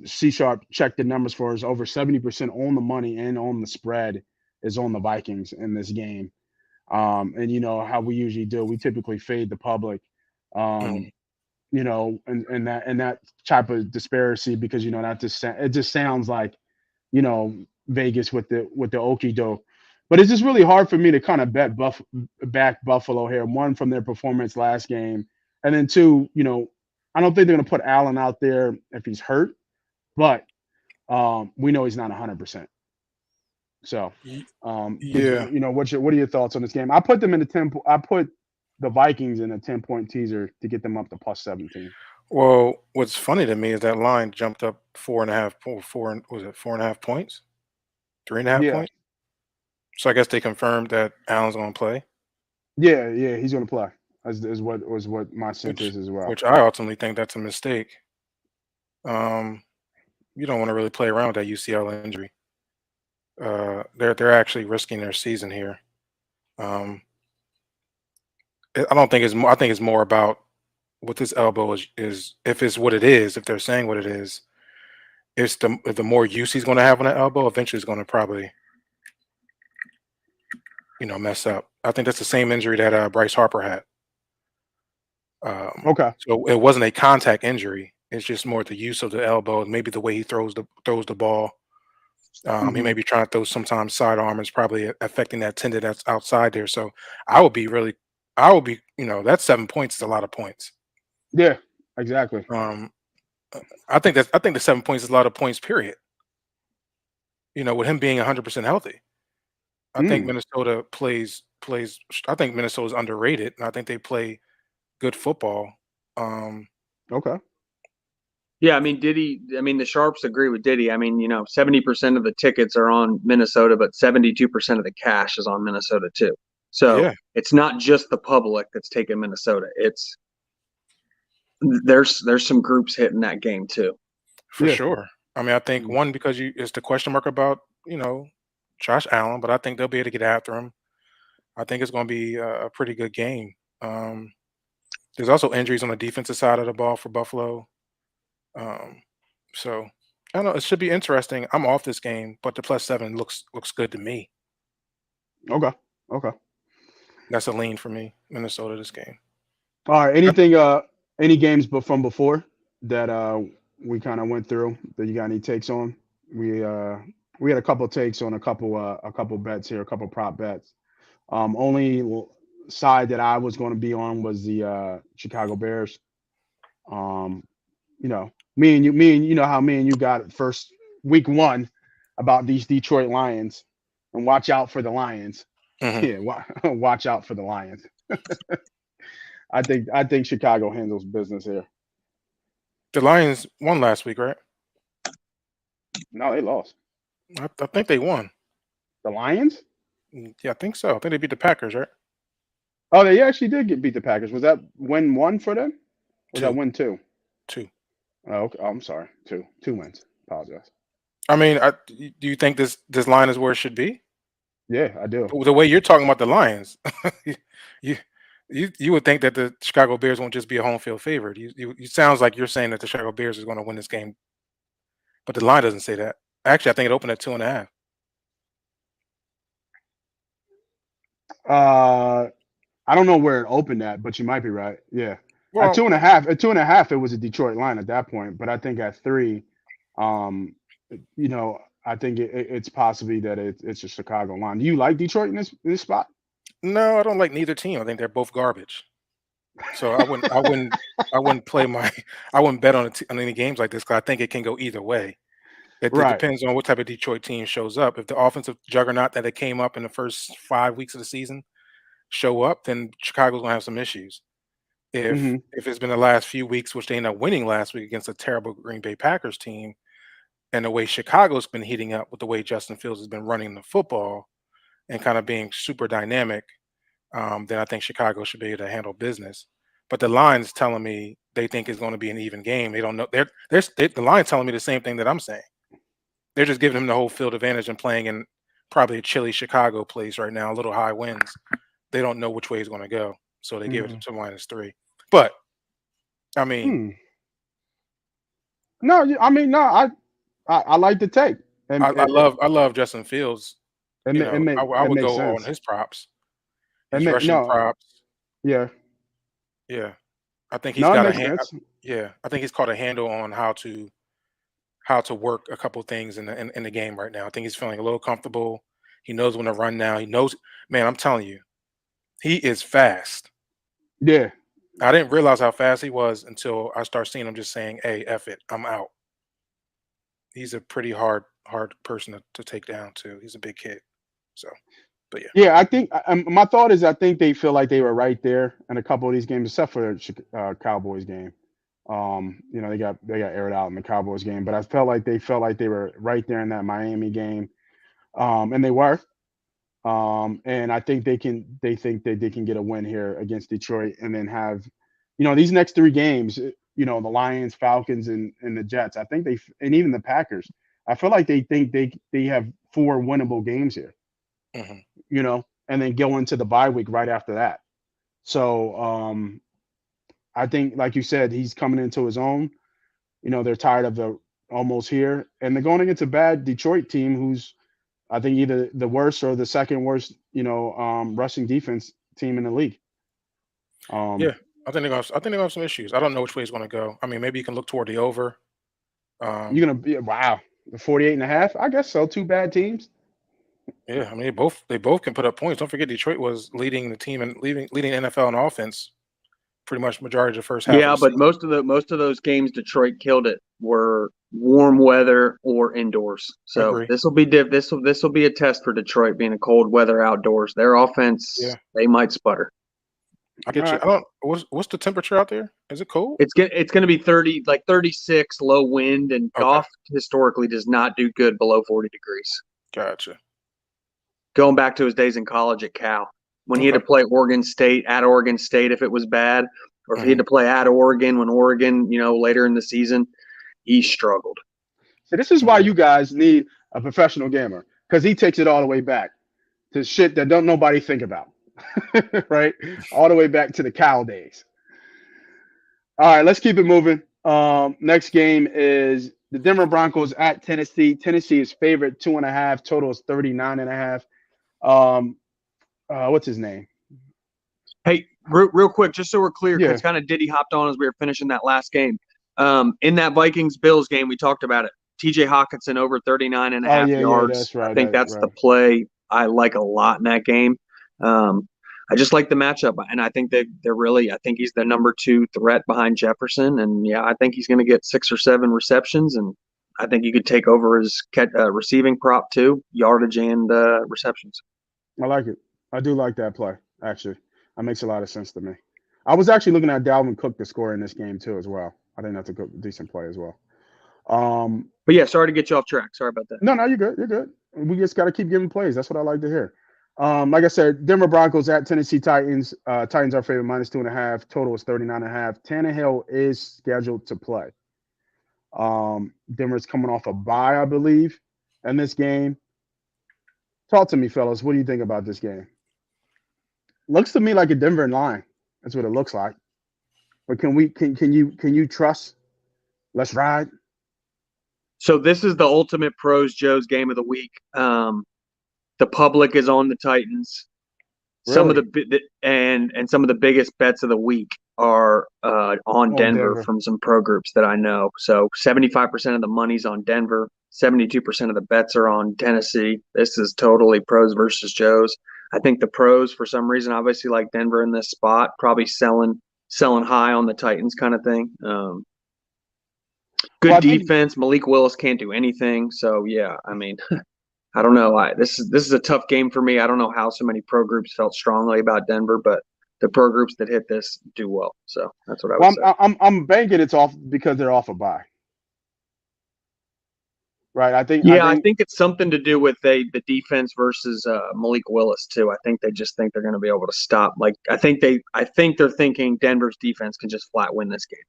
C Sharp checked the numbers for us. Over 70% on the money and on the spread is on the Vikings in this game. And you know how we usually do. We typically fade the public. Mhm. You know, and that type of disparity because you know that it just sounds like you know Vegas with the okey doke. But it's just really hard for me to kind of back Buffalo here. One from their performance last game, and then two, you know, I don't think they're going to put Allen out there if he's hurt, but we know he's not 100%. So, Y- did Yeah. you know what are your thoughts on this game? I put them in the 10. I put the Vikings in a 10-point teaser to get them up to plus 17. Well, what's funny to me is that line jumped up 4.5, was it 4.5 points? 3.5 Yeah, points? So I guess they confirmed that Allen's going to play, yeah, he's going to play. Is what my sense which is as well. which I ultimately think that's a mistake. Um, you don't want to really play around with that UCL injury. They're actually risking their season here. Um, I don't think it's more. I think it's more about what this elbow is if it's what it is. If they're saying what it is, it's the more use he's going to have on that elbow. Eventually, it's going to probably mess up. I think that's the same injury that Bryce Harper had. Okay. So it wasn't a contact injury. It's just more the use of the elbow and maybe the way he throws the ball. He may Hmm. be trying to throw sometimes sidearm is probably affecting that tendon that's outside there. So I would be really, that 7 points is a lot of points. Yeah, exactly. Um, I think the 7 points is a lot of points. Period. With him being 100% healthy, I think Mm, Minnesota plays. I think Minnesota's underrated, and I think they play good football. Um, okay. Yeah, I mean, the Sharps agree with Diddy. I mean, 70% of the tickets are on Minnesota, but 72% of the cash is on Minnesota too. So yeah, it's not just the public that's taking Minnesota. There's some groups hitting that game too. for Yeah. sure. I mean, I think Mm, one because it's the question mark about Josh Allen, but I think they'll be able to get after him. I think it's going to be a pretty good game. Um, there's also injuries on the defensive side of the ball for Buffalo. Um, so I don't know. It should be interesting. I'm off this game, but the +7 looks good to me. okay. Okay. That's a lean for me, Minnesota this game. All right. Yep. Anything? Any games, but from before that we kind of went through that you got any takes on? We uh we had a couple takes on a couple bets here, a couple prop bets. Only side that I was going to be on was the Chicago Bears. Um, you know, me and you know how me and you got it first week one about these Detroit Lions, and watch out for the Lions. Mhm. Yeah, watch out for the Lions. I think Chicago handles business here. The Lions won last week, right? No, they lost. I think they won. The Lions? Yeah, I think so. I think they beat the Packers, right? Oh, they actually did get beat the Packers. Was that win one for them? Was that Two, win two? two. Oh, okay. Oh, I'm sorry. Two wins. Apologize. I mean, do you think this line is where it should be? Yeah, I do. The way you're talking about the Lions, you you would think that the Chicago Bears won't just be a home field favorite. You sounds like you're saying that the Chicago Bears is going to win this game, but the line doesn't say that. Actually, I think it opened at 2.5. Uh, I don't know where it opened at, but you might be right. Yeah, at Well, two and a half, at 2.5, it was a Detroit line at that point. But I think at three, um, you know, I think it's possibly that it's a Chicago line. Do you like Detroit in this spot? no, I don't like neither team. I think they're both garbage. So I wouldn't play my I wouldn't bet on any games like this because I think it can go either way. It Right. depends on what type of Detroit team shows up. If the offensive juggernaut that it came up in the first 5 weeks of the season show up, then Chicago's gonna have some issues. If Hmm. if it's been the last few weeks, which they ended up winning last week against a terrible Green Bay Packers team, and the way Chicago's been heating up with the way Justin Fields has been running the football and kind of being super dynamic, then I think Chicago should be able to handle business. But the line's telling me they think it's going to be an even game. They don't know. The line's telling me the same thing that I'm saying. They're just giving him the whole field advantage and playing in probably a chilly Chicago place right now, a little high winds. They don't know which way he's going to go, so they give it Hmm. to -3. But I mean, Hmm. No, I mean, no, I like the take, and I love Justin Fields. You know, I it would makes go on sense. his props, It his may, rushing no, props. yeah, Yeah, I think he's no, it got a makes hand. sense. Yeah, I think he's caught a handle on how to work a couple things in the game right now. I think he's feeling a little comfortable. He knows when to run now. He knows, man. I'm telling you, he is fast. Yeah, I didn't realize how fast he was until I start seeing him just saying, "Hey, F it, I'm out." He's a pretty hard person to take down too. He's a big kid. So, but yeah, yeah. I think my thought is I think they feel like they were right there in a couple of these games, except for the Cowboys game. They got aired out in the Cowboys game, but I felt like they were right there in that Miami game, and they were. And I think they think that they can get a win here against Detroit, and then have, these next three games, the Lions, Falcons, and the Jets. I think and even the Packers. I feel like they think they have four winnable games here, hmm and then go into the bye week right after that. So I think, like you said, he's coming into his own. They're tired of the almost here, and they're going against a bad Detroit team who's, I think, either the worst or the second worst, rushing defense team in the league. yeah. I think they're gonna have some issues. I don't know which way he's going to go. I mean, maybe you can look toward the over. You're gonna be, wow, the 48.5. I guess so. Two bad teams. Yeah, I mean they both can put up points. Don't forget Detroit was leading the team and leading NFL in offense pretty much majority of the first half of Yeah, the but season. most of those games Detroit killed it were warm weather or indoors. So Agree. this will be a test for Detroit being a cold weather outdoors. Their offense, Yeah, they might sputter. I All get you. right. I don't. What's the temperature out there? Is it cold? It's going to be 30, like 36, low wind, and Okay, golf historically does not do good below 40 degrees. gotcha. Going back to his days in college at Cal, when he had to Okay. play Oregon State at Oregon State if it was bad, or if he had hmm to play at Oregon when Oregon, later in the season, he struggled. So this is why Okay. you guys need a professional gamer, because he takes it all the way back to shit that don't nobody think about, right? All the way back to the Cal days. All right, let's keep it moving. Next game is the Denver Broncos at Tennessee. Tennessee is favorite 2.5. Total is 39.5. What's his name? Hey, real quick, just so we're clear, Yeah. because kind of Diddy hopped on as we were finishing that last game. In that Vikings-Bills game, we talked about it. TJ Hawkinson over 39 and a Oh half yeah, yards. that's I right. think That's that's the right. play I like a lot in that game. I just like the matchup, and I think I think he's the number 2 threat behind Jefferson, and yeah, I think he's going to get 6 or 7 receptions, and I think you could take over his receiving prop too, yardage and receptions. I like it. I do like that play, actually. That makes a lot of sense to me. I was actually looking at Dalvin Cook to score in this game too, as well. I think that's a good, decent play as well. But yeah, sorry to get you off track. Sorry about that. No, you're good. You're good. We just got to keep giving plays. That's what I like to hear. Like I said, Denver Broncos at Tennessee Titans. Titans are favorite -2.5. Total is 39.5. Tannehill is scheduled to play. Denver's coming off a bye, I believe, in this game. Talk to me, fellas. What do you think about this game? Looks to me like a Denver line. That's what it looks like. But can you trust? Let's ride. So this is the ultimate pros Joe's game of the week. The public is on the Titans. Some of Really? some of the biggest bets of the week are on Denver Denver. from some pro groups that I know. So 75% of the money's on Denver. 72% of the bets are on Tennessee. This is totally pros versus Joe's. I think the pros, for some reason, obviously like Denver in this spot, probably selling high on the Titans kind of thing. Good Well, I think defense. Malik Willis can't do anything. So yeah, I mean, I don't know. This is a tough game for me. I don't know how so many pro groups felt strongly about Denver, but the pro groups that hit this do well. So that's what I would well, say. I'm banking it's off because they're off a bye. Right. I Yeah, I think think it's something to do with the defense versus Malik Willis too. I think they just think they're going to be able to stop. Like I think they're thinking Denver's defense can just flat win this game.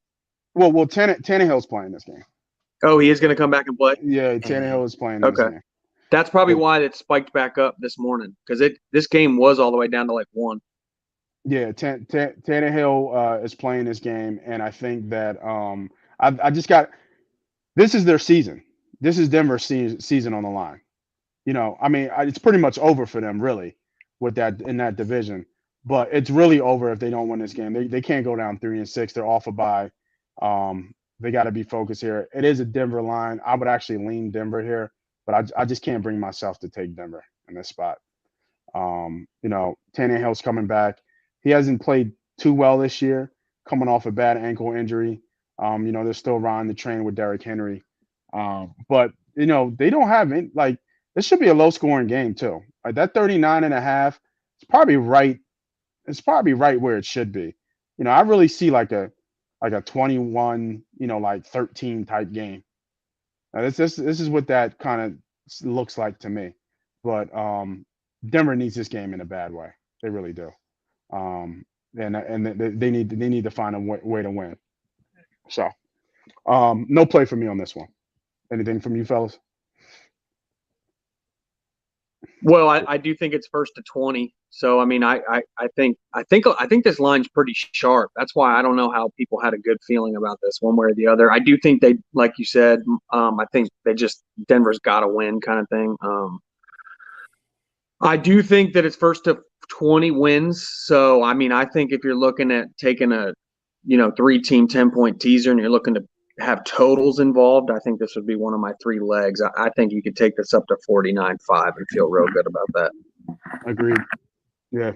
well Tannehill's playing this game. Oh, he is going to come back and play. Yeah, hmm Tannehill is playing in this Okay, game. that's probably So, why it spiked back up this morning because this game was all the way down to like 1. yeah, Tannehill is playing this game, and I think that I just got this is their season. This is Denver's season on the line. I mean, it's pretty much over for them, really, with that in that division. But it's really over if they don't win this game. They can't go down 3-6. They're off a bye. They got to be focused here. It is a Denver line. I would actually lean Denver here, but I just can't bring myself to take Denver in this spot. Tannehill's coming back. He hasn't played too well this year, coming off a bad ankle injury. They're still riding the train with Derrick Henry. But they don't have any, like, this should be a low scoring game too. Like that 39.5, it's probably right. It's probably right where it should be. I really see like a 21, like 13 type game. This is what that kind of looks like to me. But Denver needs this game in a bad way. They really do. And they need to find a way to win. So, no play for me on this one. Anything from you fellas? Well, I do think it's first to 20. So I mean, I think this line's pretty sharp. That's why I don't know how people had a good feeling about this one way or the other. I do think they, like you said, I think Denver's got to win kind of thing. I do think that it's first to 20 wins. So I mean, I think if you're looking at taking a 3-team 10-point teaser and you're looking to have totals involved, I think this would be one of my 3 legs. I think you could take this up to 49.5 and feel real good about that. Agreed. Yeah,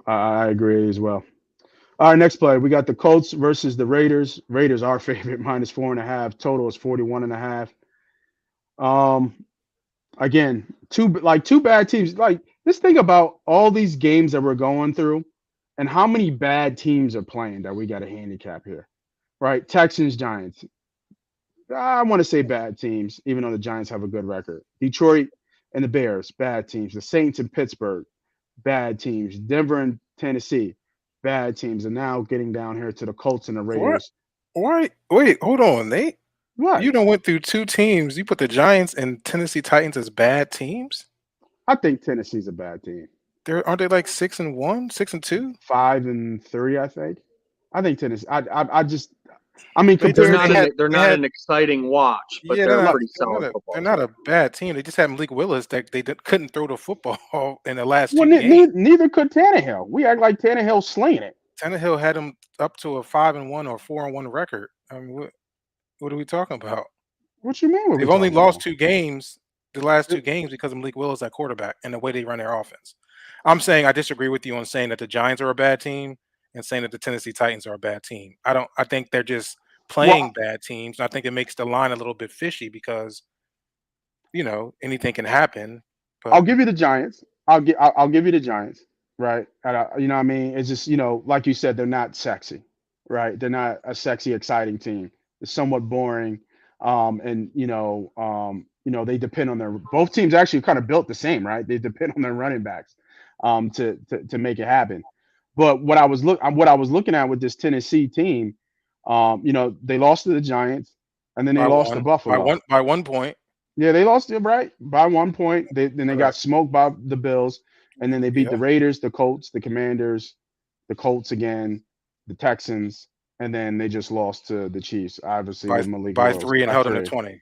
I agree as well. All right, next play. We got the Colts versus the Raiders. Raiders, our favorite, -4.5. Total is 41.5. Again, two bad teams. Like, just think about all these games that we're going through and how many bad teams are playing that we got a handicap here. Right, Texans, Giants. I want to say bad teams, even though the Giants have a good record. Detroit and the Bears, bad teams. The Saints and Pittsburgh, bad teams. Denver and Tennessee, bad teams. And now getting down here to the Colts and the Raiders. What? Wait, hold on, Nate. What? You done went through 2 teams. You put the Giants and Tennessee Titans as bad teams? I think Tennessee's a bad team. Aren't they like 6-1, 6-2? 5-3, I think. I think Tennessee. I mean, they're not an exciting watch, but they're a pretty solid football. They're not a bad team. They just had Malik Willis that they couldn't throw the football in the last 2 games. Neither could Tannehill. We act like Tannehill slinging it. Tannehill had him up to a 5-1 or 4-1 record. I mean, what are we talking about? What you mean? They've only lost 2 games, the last 2 games, because of Malik Willis at quarterback and the way they run their offense. I'm saying I disagree with you on saying that the Giants are a bad team and saying that the Tennessee Titans are a bad team. I think they're just playing bad teams. I think it makes the line a little bit fishy because, anything can happen. But I'll give you the Giants. I'll give you the Giants, right? You know what I mean? It's just, like you said, they're not sexy, right? They're not a sexy, exciting team. It's somewhat boring. They depend on both teams actually kind of built the same, right? They depend on their running backs to make it happen. But what I was looking at with this Tennessee team, they lost to the Giants and then they lost to Buffalo by 1 point. Yeah, they lost it by 1 point. Then they got smoked by the Bills, and then they beat the Raiders, the Colts, the Commanders, the Colts again, the Texans, and then they just lost to the Chiefs. Obviously, by 3 and held them to 20.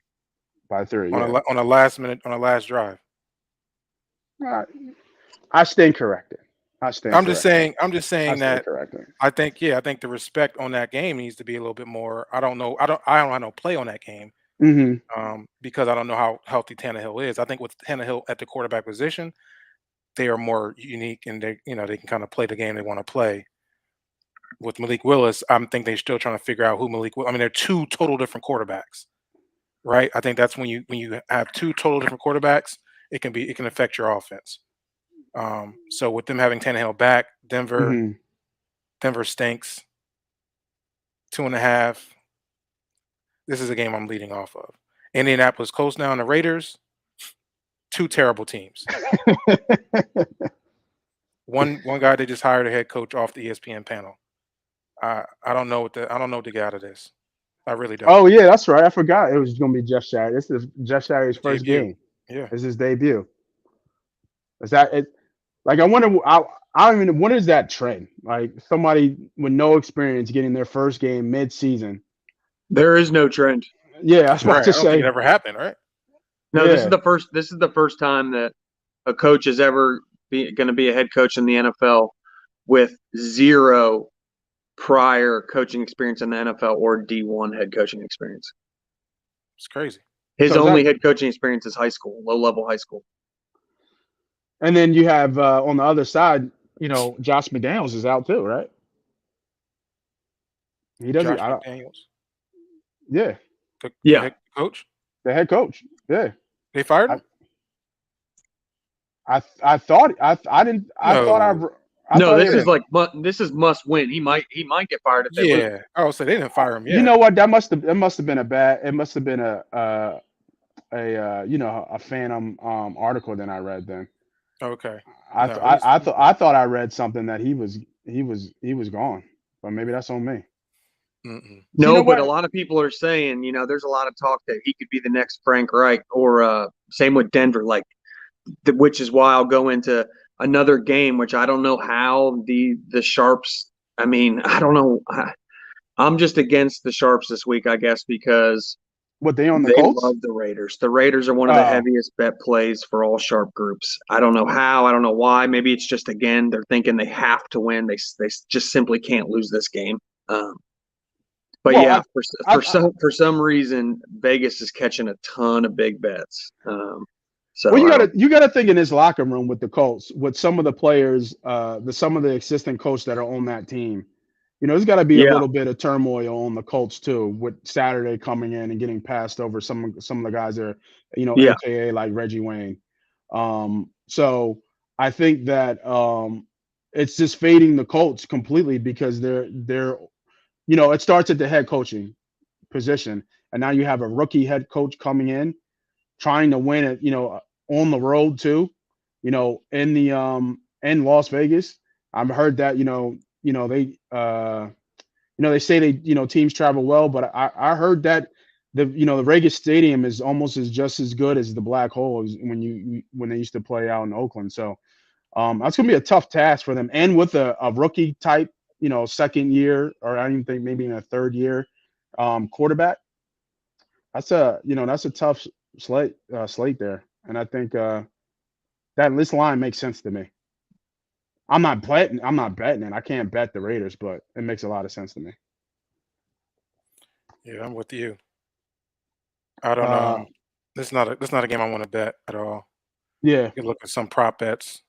By 3 on a last drive. I stand corrected. I'm just saying that I think the respect on that game needs to be a little bit more. I don't have no play on that game because I don't know how healthy Tannehill is. I think with Tannehill at the quarterback position, they are more unique and they can kind of play the game they want to play. With Malik Willis, I think they're still trying to figure out who Malik Willis. I mean, they're 2 total different quarterbacks, right? I think that's when you have 2 total different quarterbacks, it can affect your offense. So with them having Tannehill back, Denver stinks. 2.5. This is a game I'm leading off of. Indianapolis Colts now and the Raiders. 2 terrible teams. One guy they just hired a head coach off the ESPN panel. I don't know what to get out of this. I really don't. Oh yeah, that's right. I forgot it was going to be Jeff Saturday. This is Jeff Saturday's first game. Yeah, this is his debut. Is that it? Like I wonder. I don't even. What is that trend? Like somebody with no experience getting their first game mid-season. There is no trend. Yeah, I was about Right. to I don't think say. it ever happened, right? No, Yeah. this is the first time that a coach is ever going to be a head coach in the NFL with 0 prior coaching experience in the NFL or D1 head coaching experience. It's crazy. His So is only that- head coaching experience is high school, low-level high school. And then you have on the other side, Josh McDaniels is out too, right? He doesn't. Josh McDaniels, Yeah, the Yeah. head coach. the head coach. Yeah, They fired him. I thought I didn't. I thought No. I No, thought this he- is like this is must win. He might get fired if they lose. Yeah. Oh, so they didn't fire him yet. You know what? That must have been a bad. It must have been a phantom article that I read then. Okay. I thought I read something that he was gone, but maybe that's on me. Mm-mm. No, You know but what? a lot of people are saying, there's a lot of talk that he could be the next Frank Reich, or same with Denver, which is why I'll go into another game, which I don't know how the Sharps. I mean, I don't know. I'm just against the Sharps this week, I guess, because What they on the they Colts? love the Raiders. The Raiders are one of the Oh. heaviest bet plays for all sharp groups. I don't know how. I don't know why. Maybe it's just, again, they're thinking they have to win. They just simply can't lose this game. But Well, yeah, for some reason, Vegas is catching a ton of big bets. So Well, you gotta think in his locker room with the Colts, with some of the players, some of the assistant coach that are on that team. There's got to be a Yeah. little bit of turmoil on the Colts too, with Saturday coming in and getting passed over some of the guys that are, Yeah. AKA like Reggie Wayne. So I think that it's just fading the Colts completely because they're it starts at the head coaching position, and now you have a rookie head coach coming in, trying to win it, on the road too, in the in Las Vegas. I've heard that they say teams travel well, but I heard that the Vegas Stadium is almost just as good as the Black Hole when they used to play out in Oakland. So that's gonna be a tough task for them, and with a rookie type, second year, or I even think maybe in a third year quarterback. That's a tough slate there, and I think that this line makes sense to me. I'm not betting it. I can't bet the Raiders, but it makes a lot of sense to me. Yeah, I'm with you. I don't know. This is not a game I want to bet at all. Yeah, You can look at some prop bets.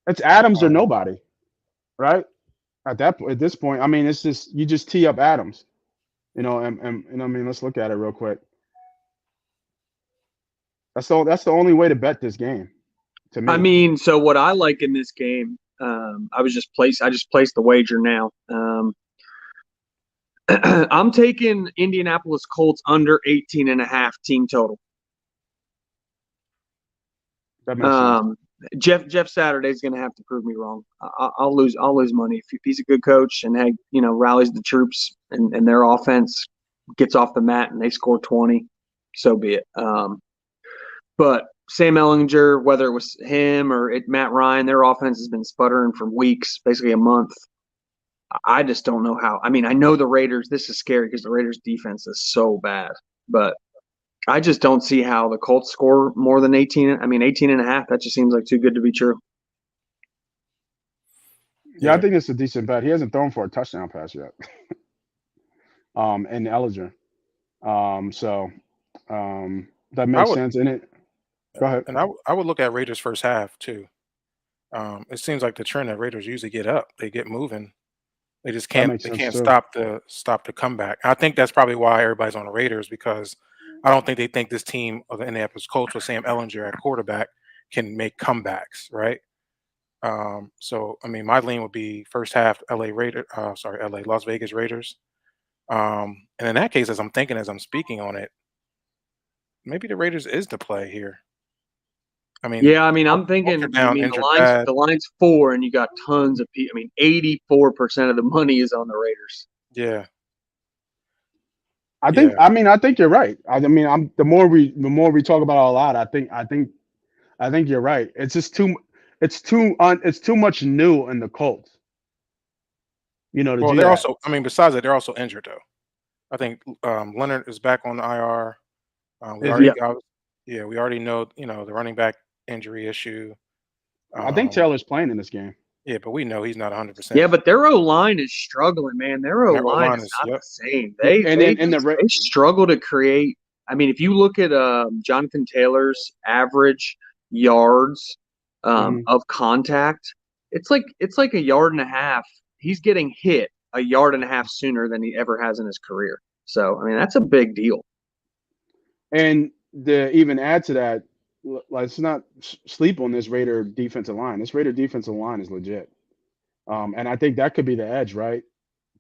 it's Adams or nobody, right? At this point, I mean, it's just you just tee up Adams, and I mean, let's look at it real quick. That's the only way to bet this game, to me. I mean, so what I like in this game, I just placed the wager now. I'm taking Indianapolis Colts under 18.5 team total. That makes sense. Jeff Saturday's going to have to prove me wrong. I'll lose money if he's a good coach and rallies the troops and their offense gets off the mat and they score 20. So be it. But Sam Ehlinger, whether it was him or Matt Ryan, their offense has been sputtering for weeks, basically a month. I just don't know how. I mean, I know the Raiders. This is scary because the Raiders' defense is so bad, but I just don't see how the Colts score more than 18. I mean, 18.5. That just seems like too good to be true. Yeah, I think it's a decent bet. He hasn't thrown for a touchdown pass yet. And Ehlinger. So that makes sense in it. Go ahead. And I would look at Raiders first half too. It seems like the trend that Raiders usually get up. They get moving. They just can't stop the comeback. I think that's probably why everybody's on the Raiders, because I don't think they think this team of the Indianapolis Colts with Sam Ehlinger at quarterback can make comebacks, right? So I mean, my lean would be first half Las Vegas Raiders. And in that case, as I'm speaking on it, maybe the Raiders is the play here. I mean, yeah, I mean, I'm thinking. The line's 4, and you got tons of people. I mean, 84% of the money is on the Raiders. Yeah, I think you're right. I mean, the more we talk about it a lot, I think you're right. It's just it's too much new in the Colts. Well, they're also. I mean, besides that, they're also injured though. I think Leonard is back on the IR. We Is already he? got, yeah, we already know, the running back injury issue. I think Taylor's playing in this game. Yeah, but we know he's not 100%. Yeah, but their O line is struggling, man. Their O Their line O-line is is, not yep. the same. Yeah, They and they then in the they struggle to create. I mean, if you look at Jonathan Taylor's average yards Mhm. of contact, it's like a yard and a half. He's getting hit a yard and a half sooner than he ever has in his career. So, I mean, that's a big deal. And to even add to that, let's not sleep on this Raider defensive line. This Raider defensive line is legit, and I think that could be the edge, right?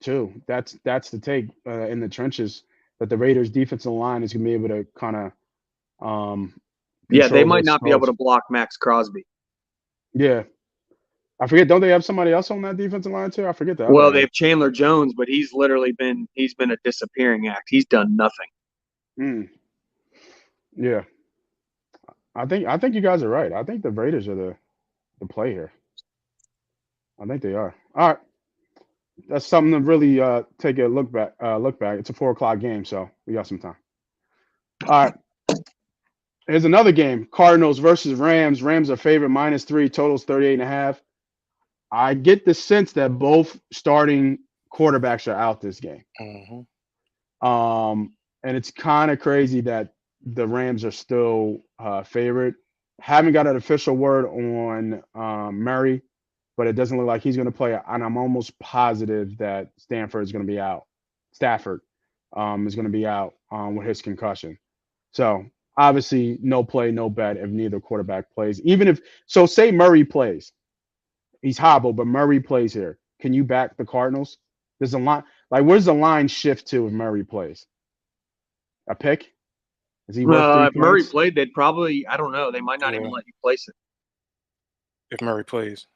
Too. That's the take in the trenches that the Raiders defensive line is gonna be able to kind of Yeah, they control might those not be able to throws. block Max Crosby. Yeah, I forget. Don't they have somebody else on that defensive line too? I forget the other Well, they guy. have Chandler Jones, but he's literally been a disappearing act. He's done nothing. Mm, yeah, I think you guys are right. I think the Raiders are the play here. I think they are. All right. That's something to really take a look back. Look back. It's a 4 o'clock game, so we got some time. All right. Here's another game: Cardinals versus Rams. Rams are favorite -3. Totals 38.5. I get the sense that both starting quarterbacks are out this game. And it's kind of crazy that the Rams are still favorite. Haven't got an official word on Murray, but it doesn't look like he's going to play. And I'm almost positive that Stafford is going to be out is going to be out with his concussion. So obviously, no play, no bet if neither quarterback plays. Even if so, say Murray plays, he's hobbled, but Murray plays here. Can you back the Cardinals? There's a line. Like, where's the line shift to if Murray plays? A pick? Is he worth 3 If Murray points? played, they'd probably, I don't know, they might not even Yeah. let you place it. If Murray plays.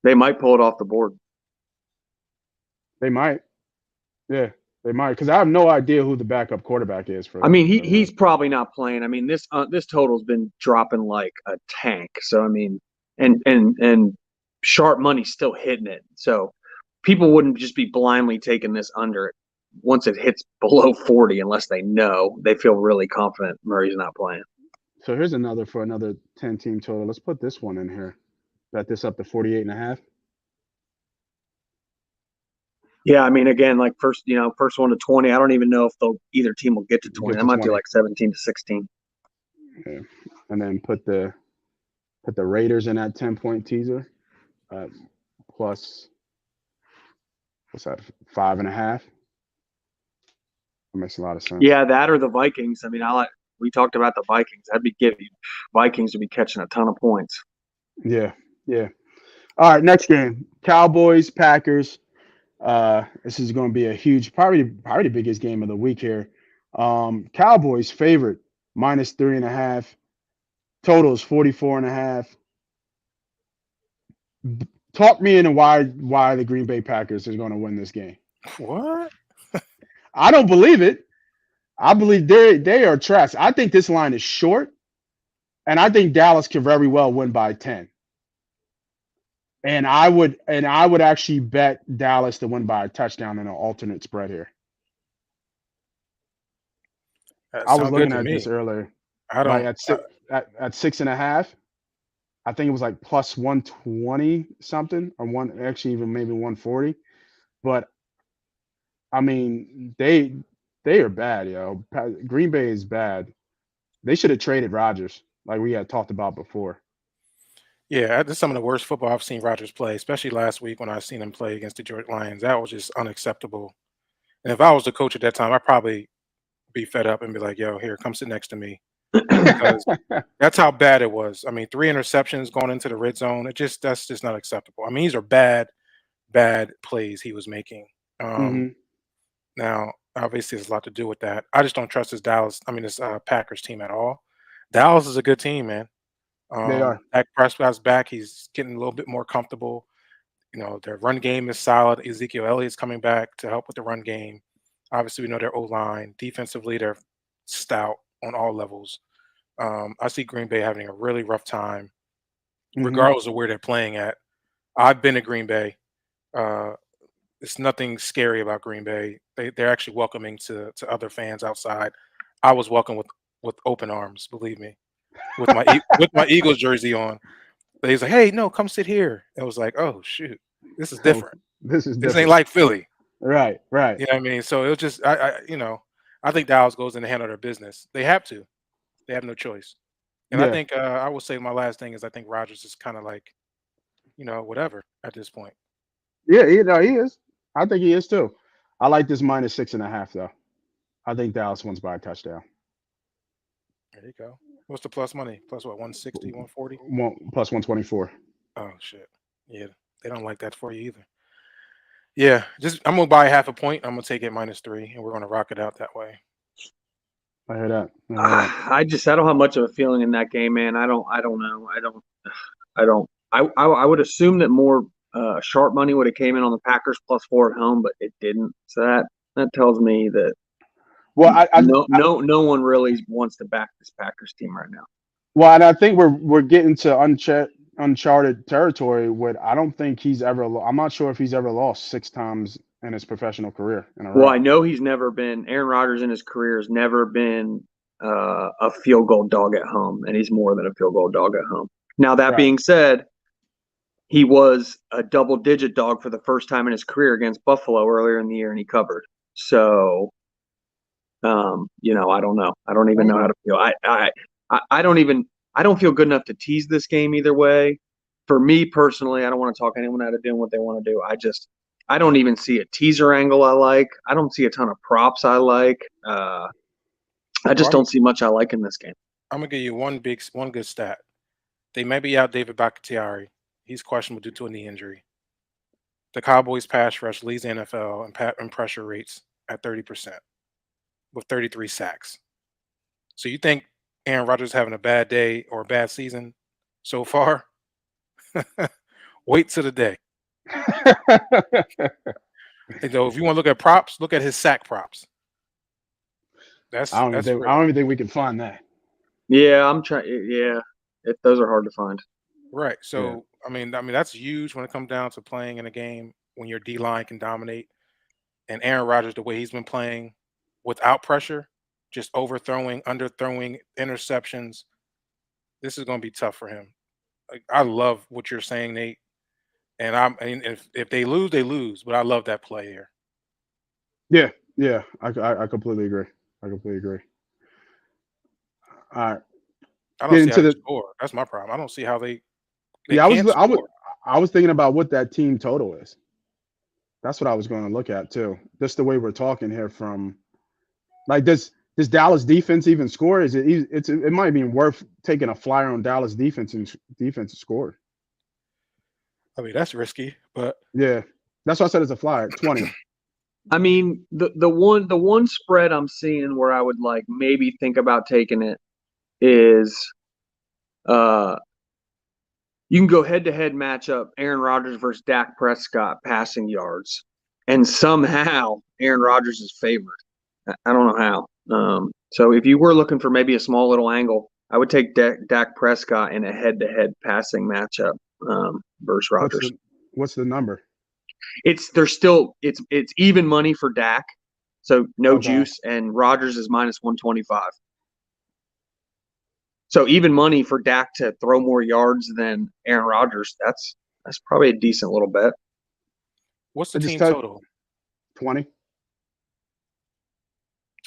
They might pull it off the board. They might. Yeah, they might. Because I have no idea who the backup quarterback is for. I mean, for he's probably not playing. I mean, this total's been dropping like a tank. So I mean, and sharp money's still hitting it. So people wouldn't just be blindly taking this under it once it hits below 40 unless they know. They feel really confident Murray's not playing. So here's another 10-team total. Let's put this one in here. Bet this up to 48.5. Yeah, I mean, again, like first one to 20. I don't even know if either team will get to 20. That might be 20. like 17 to 16. Yeah. And then put the Raiders in that 10-point teaser. Plus, what's that? 5.5. That makes a lot of sense. Yeah, that or the Vikings. I mean, we talked about the Vikings. Vikings would be catching a ton of points. Yeah. All right, next game: Cowboys Packers. This is going to be a huge, probably the biggest game of the week here. Cowboys favorite -3.5. Total is 44.5. Talk me into why the Green Bay Packers is going to win this game. What? I don't believe it. I believe they are trash. I think this line is short, and I think Dallas could very well win by 10. And I would actually bet Dallas to win by a touchdown in an alternate spread here. I was looking at this earlier. I don't. Like at 6.5. I think it was like plus 120 something, or even maybe 140. But I mean, they are bad, yo. Green Bay is bad. They should have traded Rodgers, like we had talked about before. Yeah, this is some of the worst football I've seen Rodgers play, especially last week when I seen him play against the Detroit Lions. That was just unacceptable. And if I was the coach at that time, I'd probably be fed up and be like, yo, here, come sit next to me. Because that's how bad it was. I mean, 3 interceptions going into the red zone. That's just not acceptable. I mean, these are bad plays he was making. Now, obviously, there's a lot to do with that. I just don't trust this Packers team at all. Dallas is a good team, man. They are. Dak Prescott's back. He's getting a little bit more comfortable. Their run game is solid. Ezekiel Elliott's coming back to help with the run game. Obviously, we know their O-line. Defensively, they're stout on all levels. I see Green Bay having a really rough time, regardless of where they're playing at. I've been to Green Bay. It's nothing scary about Green Bay. They're actually welcoming to other fans outside. I was welcomed with open arms. Believe me, with my with my Eagles jersey on. He's like, "Hey, no, come sit here." It was like, "Oh shoot, this is different. This is This different. ain't like Philly." Right. You know what I mean? So it was just, I think Dallas goes in to handle their business. They have to. They have no choice. And I Yeah. think I will say my last thing is I think Rodgers is kind of like, whatever at this point. Yeah, he is. I think he is too. I like this minus 6.5 though. I think Dallas wins by a touchdown. There you go. What's the plus money? Plus what? 160, 140? Plus 124. Oh shit. Yeah, they don't like that for you either. Yeah, I'm gonna buy half a point. I'm gonna take it -3, and we're gonna rock it out that way. I hear that. I don't have much of a feeling in that game, man. I don't know. I would assume that more sharp money would have came in on the Packers +4 at home, but it didn't. So that tells me that no one really wants to back this Packers team right now. Well, and I think we're getting to uncharted territory. I don't think he's ever. I'm not sure if he's ever lost 6 times in his professional career in a row. Well, I know he's never been. Aaron Rodgers in his career has never been a field goal dog at home, and he's more than a field goal dog at home. Now that being said, he was a double-digit dog for the first time in his career against Buffalo earlier in the year, and he covered. So, I don't know. I don't even know how to feel. I don't feel good enough to tease this game either way. For me personally, I don't want to talk anyone out of doing what they want to do. I don't even see a teaser angle I like. I don't see a ton of props I like. I just don't see much I like in this game. I'm gonna give you one good stat. They may be out David Bakhtiari. He's questionable due to a knee injury. The Cowboys pass rush leads the NFL in pressure rates at 30% with 33 sacks. So you think Aaron Rodgers is having a bad day or a bad season so far? Wait till the day. If you want to look at props, look at his sack props. I don't even think we can find that. Yeah, I'm trying. Yeah, those are hard to find. Right. So I mean that's huge when it comes down to playing in a game when your D line can dominate. And Aaron Rodgers, the way he's been playing without pressure, just overthrowing, underthrowing, interceptions. This is going to be tough for him. I love what you're saying, Nate. And if they lose, they lose. But I love that play here. Yeah. I completely agree. All right. I don't see how they score. That's my problem. I don't see how they I was thinking about what that team total is. That's what I was going to look at too. Just the way we're talking here from, like, does Dallas defense even score? It might be worth taking a flyer on Dallas defense to score. I mean, that's risky, but yeah, that's why I said it's a flyer 20. I mean, the one spread I'm seeing where I would like maybe think about taking it is you can go head-to-head matchup Aaron Rodgers versus Dak Prescott passing yards, and somehow Aaron Rodgers is favored. I don't know how. So if you were looking for maybe a small little angle, I would take Dak Prescott in a head-to-head passing matchup versus Rodgers. What's the number? It's even money for Dak, so no juice, and Rodgers is -125. So even money for Dak to throw more yards than Aaron Rodgers. That's probably a decent little bet. What's the team total? 20.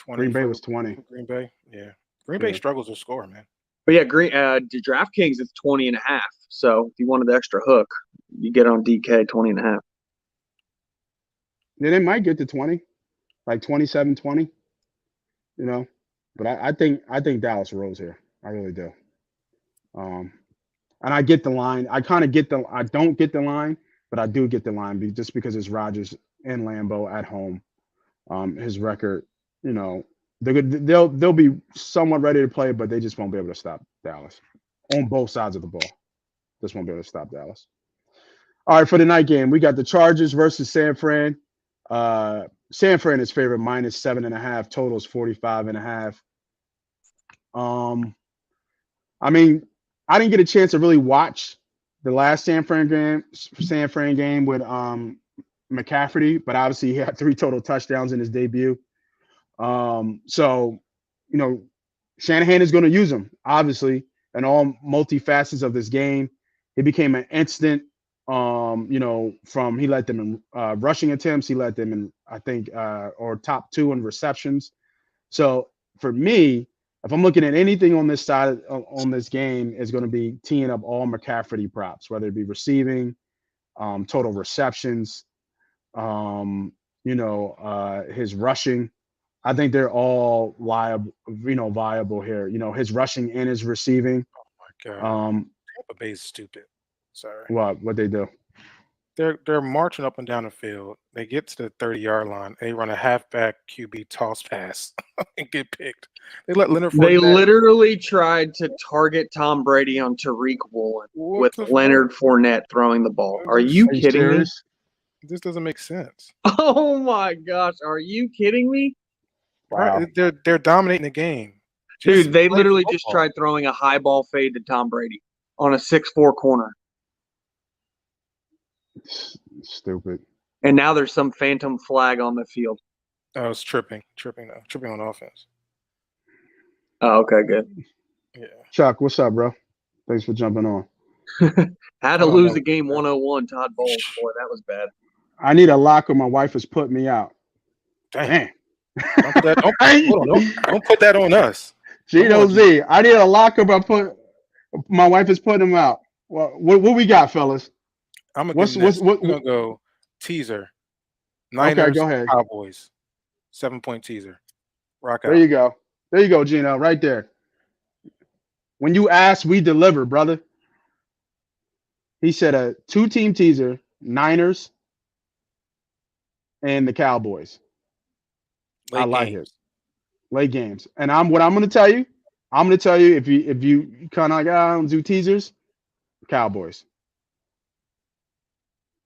Green Bay was 20. Green Bay, yeah. Green Bay struggles to score, man. But yeah, DraftKings is 20.5. So if you wanted the extra hook, you get on DK 20.5. Yeah, they might get to 20, like 27-20. But I think Dallas rolls here. I really do. And I get the line. I don't get the line, but I do get the line just because it's Rodgers and Lambeau at home. His record, they'll be somewhat ready to play, but they just won't be able to stop Dallas on both sides of the ball. Just won't be able to stop Dallas. All right, for the night game, we got the Chargers versus San Fran. San Fran is favored -7.5. Totals 45.5. I mean, I didn't get a chance to really watch the last San Fran game with McCaffrey, but obviously he had 3 total touchdowns in his debut. So, Shanahan is going to use him, obviously, in all multifacets of this game. He became an instant, from he led them in rushing attempts. He led them in, I think, or top 2 in receptions. So for me, if I'm looking at anything on this side on this game, is going to be teeing up all McCaffrey props, whether it be receiving, total receptions, his rushing. I think they're all viable here. His rushing and his receiving. Oh my God. Tampa Bay's stupid. Sorry. What they do? They're marching up and down the field. They get to the 30-yard line. They run a halfback QB toss pass and get picked. They let Leonard. They literally tried to target Tom Brady on Tariq Woolen with Leonard Fournette throwing the ball. Are you kidding me? This doesn't make sense. Oh my gosh, are you kidding me? Wow. They're dominating the game. Dude, they literally just tried throwing a high ball fade to Tom Brady on a 6'4" corner. Stupid. And now there's some phantom flag on the field. Oh, it's tripping on offense. Oh, okay, good. Yeah. Chuck, what's up, bro? Thanks for jumping on. Had to lose the game 101, Todd Bowles. Boy, that was bad. I need a locker. My wife has put me out. Dang. Don't put that on us. Gino Z, I need a locker. My wife is putting him out. Well, what we got, fellas? I'm gonna go teaser. Niners, okay, go ahead. Cowboys. 7-point teaser. Rock out. There you go, Gino, right there. When you ask, we deliver, brother. He said a 2-team teaser, Niners and the Cowboys. I like it. Late games. And what I'm going to tell you, if you kind of like, do teasers, Cowboys.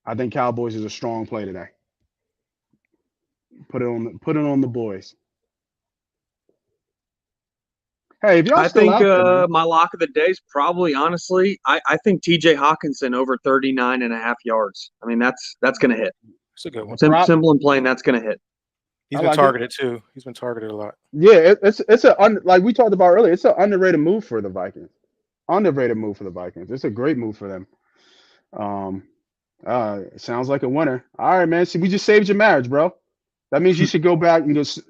I think Cowboys is a strong play today. Put it on the boys. Hey, if y'all I think my lock of the day is probably, honestly, I think TJ Hawkinson over 39.5 yards. I mean, that's going to hit. It's a good one. Simple and plain, that's going to hit. He's been targeted too. He's been targeted a lot. Yeah, it's like we talked about earlier. It's an underrated move for the Vikings. It's a great move for them. It sounds like a winner. All right, man. See, we just saved your marriage, bro. That means you should go back and just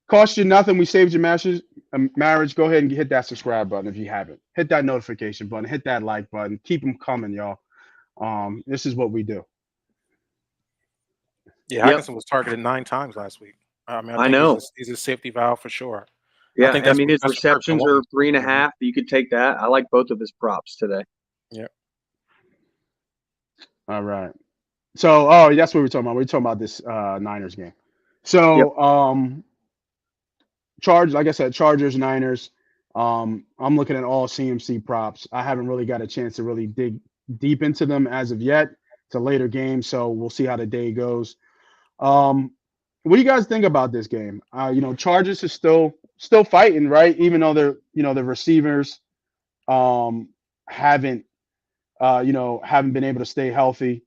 cost you nothing. We saved your marriage. Go ahead and hit that subscribe button if you haven't. Hit that notification button. Hit that like button. Keep them coming, y'all. This is what we do. Yeah, Hawkinson was targeted 9 times last week. I know he's a safety valve for sure. Yeah, I mean his receptions are 3.5. You could take that. I like both of his props today. Yeah. All right. So, that's what we're talking about. We're talking about this Niners game. So, like I said, Chargers, Niners. I'm looking at all CMC props. I haven't really got a chance to really dig deep into them as of yet. It's a later game, so we'll see how the day goes. What do you guys think about this game? Chargers is still fighting, right? Even though the receivers haven't been able to stay healthy.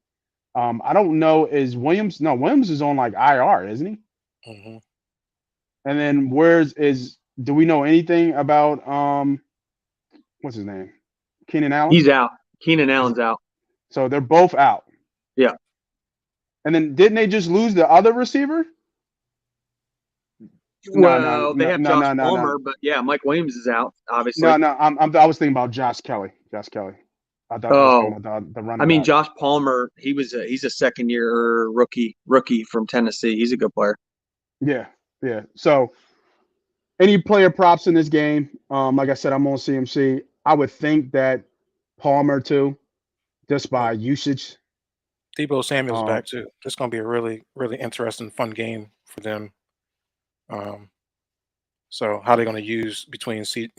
I don't know. Williams is on like IR, isn't he? Mm-hmm. And then do we know anything about what's his name? Keenan Allen? He's out. Keenan Allen's out. So they're both out. Yeah. And then didn't they just lose the other receiver? Well, they have Josh Palmer, but yeah, Mike Williams is out, obviously. I was thinking about Josh Kelly. I thought the running. I mean, Josh Palmer, he's a second-year rookie from Tennessee. He's a good player. Yeah. So, any player props in this game? Like I said, I'm on CMC. I would think that Palmer too, just by usage. Deebo Samuel's back too. It's going to be a really, really interesting, fun game for them. So how are they going to use between CMC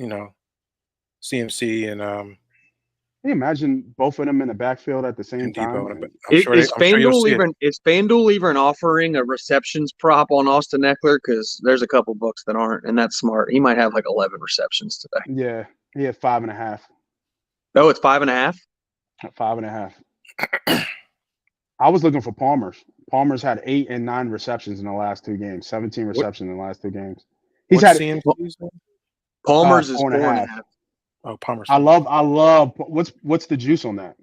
and Can you imagine both of them in the backfield at the same time? Is FanDuel even offering a receptions prop on Austin Eckler? Because there's a couple books that aren't, and that's smart. He might have like 11 receptions today. Yeah, he had 5.5. Oh, it's 5.5? 5.5. I was looking for Palmer's. Palmer's had 8 and 9 receptions in the last 2 games. 17 receptions in the last 2 games. He's had CMC. Palmer's is 4.5. 4.5. Oh, Palmer's. I love. What's the juice on that?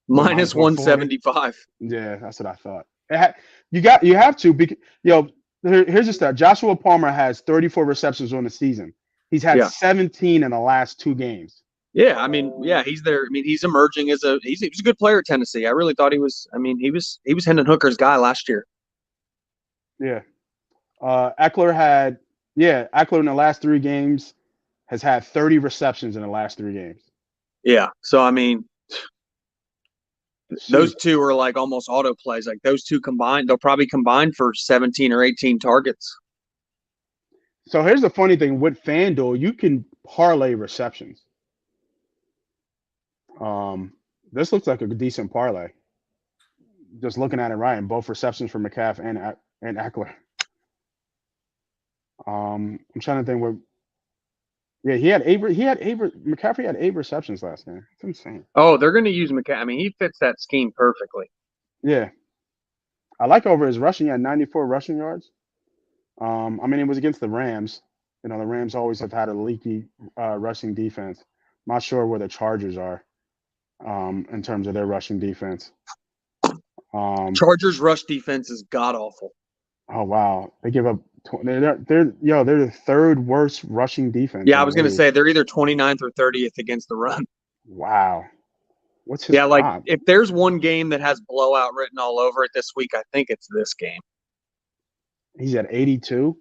Minus 140? 175. Yeah, that's what I thought. You have to because here's the stat. Joshua Palmer has 34 receptions on the season. He's had Yeah. 17 in the last 2 games. Yeah, I mean, yeah, he's there. I mean, he's emerging as he's a good player at Tennessee. I really thought he was. I mean, he was Hendon Hooker's guy last year. Yeah. Eckler in the last 3 games has had 30 receptions in the last 3 games. Yeah. So I mean, those two are like almost auto plays. Like those two combined, they'll probably combine for 17 or 18 targets. So here's the funny thing with FanDuel, you can parlay receptions. This looks like a decent parlay. Just looking at it right, and both receptions for McCaff and Eckler. I'm trying to think what. Yeah, McCaffrey had 8 receptions last game. It's insane. Oh, they're going to use McCaffrey. I mean, he fits that scheme perfectly. Yeah, I like over his rushing. He had 94 rushing yards. I mean, it was against the Rams. The Rams always have had a leaky rushing defense. Not sure where the Chargers are in terms of their rushing defense. Chargers rush defense is god awful. Oh wow, they give up. They're the 3rd worst rushing defense. Yeah, I was going to say they're either 29th or 30th against the run. Wow, what's his? Yeah, like prop? if there's one game that has blowout written all over it this week, I think it's this game. He's at 82.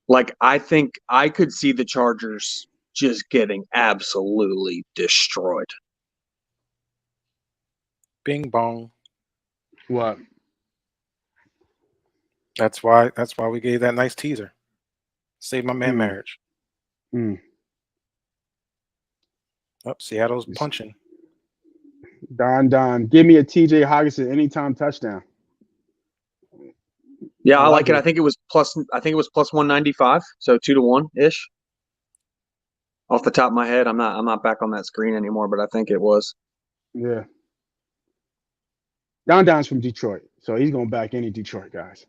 Like I think I could see the Chargers just getting absolutely destroyed. Bing bong. What? That's why we gave that nice teaser. Save my man marriage. Oh, Seattle's punching. Don, give me a TJ Hockenson anytime touchdown. Yeah, I like it. I think it was plus 195, so 2-1 ish. Off the top of my head, I'm not back on that screen anymore, but I think it was. Yeah. Don's from Detroit, so he's going to back any Detroit guys.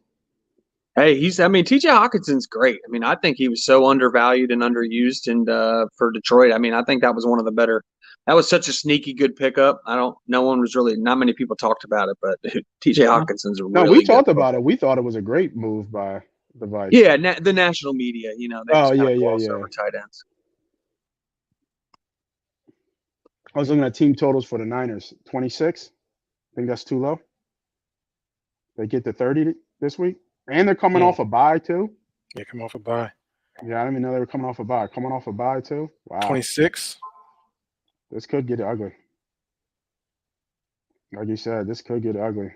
Hey, TJ Hawkinson's great. I mean, I think he was so undervalued and underused, and for Detroit, I mean, I think that was one of the better. That was such a sneaky good pickup. Not many people talked about it, but TJ Hawkinson's a really. No, we talked about it. We thought it was a great move by the Vikes. Yeah, the national media, they just gloss over tight ends. I was looking at team totals for the Niners. 26. I think that's too low. They get to 30 this week. And they're coming off a bye, too. Yeah, come off a bye. Yeah, I didn't even know they were coming off a bye. Coming off a bye, too. Wow. 26. This could get ugly. Like you said, this could get ugly.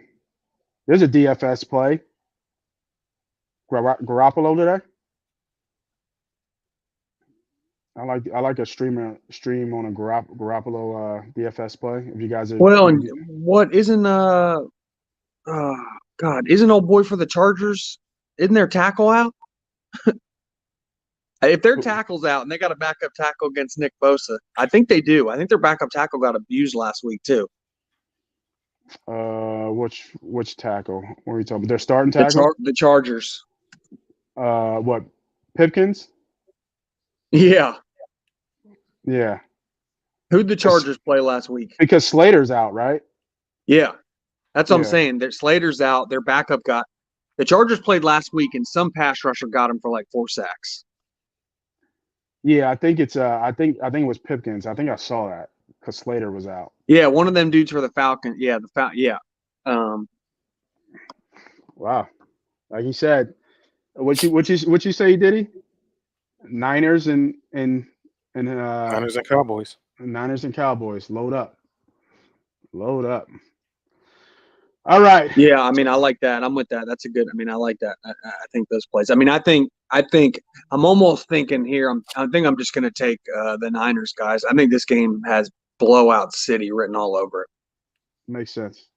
There's a DFS play. Garoppolo today. I like a stream on a Garoppolo DFS play. If you guys are and what isn't isn't old boy for the Chargers? Isn't their tackle out? If their tackle's out and they got a backup tackle against Nick Bosa, I think they do. I think their backup tackle got abused last week too. Which tackle? What are you talking about? Their starting tackle? The Chargers. What? Pipkins? Yeah. Yeah. Who'd the Chargers play last week? Because Slater's out, right? Yeah. That's what I'm saying. Slater's out. Their backup got – the Chargers played last week, and some pass rusher got him for like 4 sacks. Yeah, I think it's I think it was Pipkins. I think I saw that because Slater was out. Yeah, one of them dudes for the Falcons. Yeah, yeah. Wow. Like you said, what you say, Diddy? Niners and Niners and Cowboys. Niners and Cowboys. Load up. All right. Yeah, I mean, I like that. I'm with that. That's a good. I mean, I like that. I think those plays. I mean, I think I'm almost thinking here. I think I'm just going to take the Niners, guys. I think this game has blowout city written all over it. Makes sense.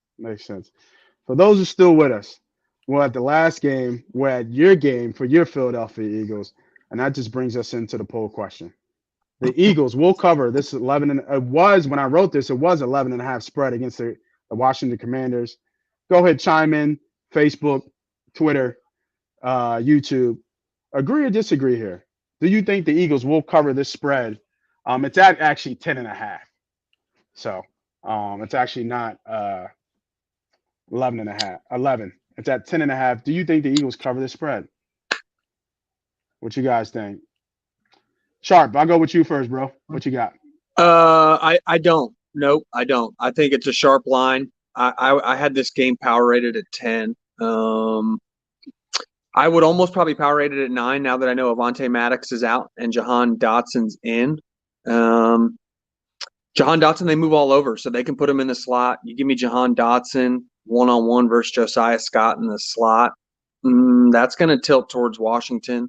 For those who are still with us, we're at the last game. We're at your game for your Philadelphia Eagles, and that just brings us into the poll question. The Eagles will cover this 11, and it was when I wrote this. It was 11.5 spread against the Washington Commanders. Go ahead, chime in. Facebook, Twitter, YouTube. Agree or disagree here? Do you think the Eagles will cover this spread? It's at actually 10.5. So it's actually not 11.5. 11. It's at 10.5. Do you think the Eagles cover the spread? What you guys think? Sharp, I'll go with you first, bro. What you got? I don't. Nope, I don't. I think it's a sharp line. I had this game power rated at 10. I would almost probably power rated at 9 now that I know Avonte Maddox is out and Jahan Dotson's in. Jahan Dotson, they move all over, so they can put him in the slot. You give me Jahan Dotson one-on-one versus Josiah Scott in the slot. That's going to tilt towards Washington.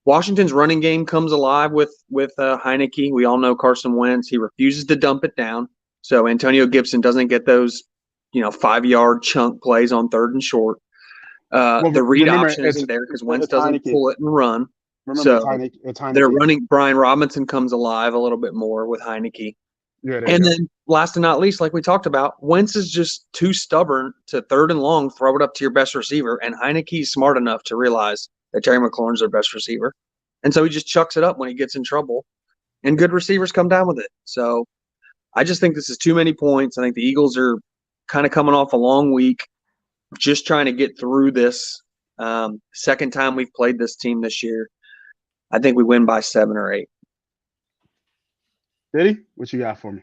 Washington's running game comes alive with Heinicke. We all know Carson Wentz. He refuses to dump it down. So Antonio Gibson doesn't get those, 5-yard chunk plays on 3rd and short. The read option isn't there because Wentz doesn't pull it and run. Remember, it's Heinicke. They're running. Brian Robinson comes alive a little bit more with Heinicke. Yeah, and then last and not least, like we talked about, Wentz is just too stubborn to 3rd and long, throw it up to your best receiver. And Heinicke's smart enough to realize that Terry McLaurin's their best receiver. And so he just chucks it up when he gets in trouble. And good receivers come down with it. So I just think this is too many points. I think the Eagles are kind of coming off a long week, just trying to get through this. Second time we've played this team this year. I think we win by 7 or 8. Diddy, what you got for me?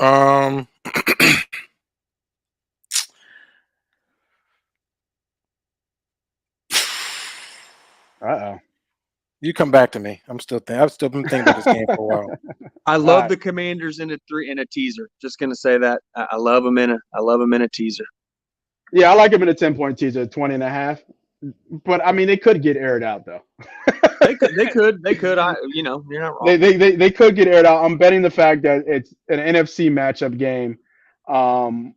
Uh-oh. You come back to me. I've still been thinking about this game for a while. I love the Commanders in a teaser. Just gonna say that I love them in a teaser. Yeah, I like them in a 10-point teaser, 20.5. But I mean, they could get aired out though. They could. You're not wrong. They could get aired out. I'm betting the fact that it's an NFC matchup game, and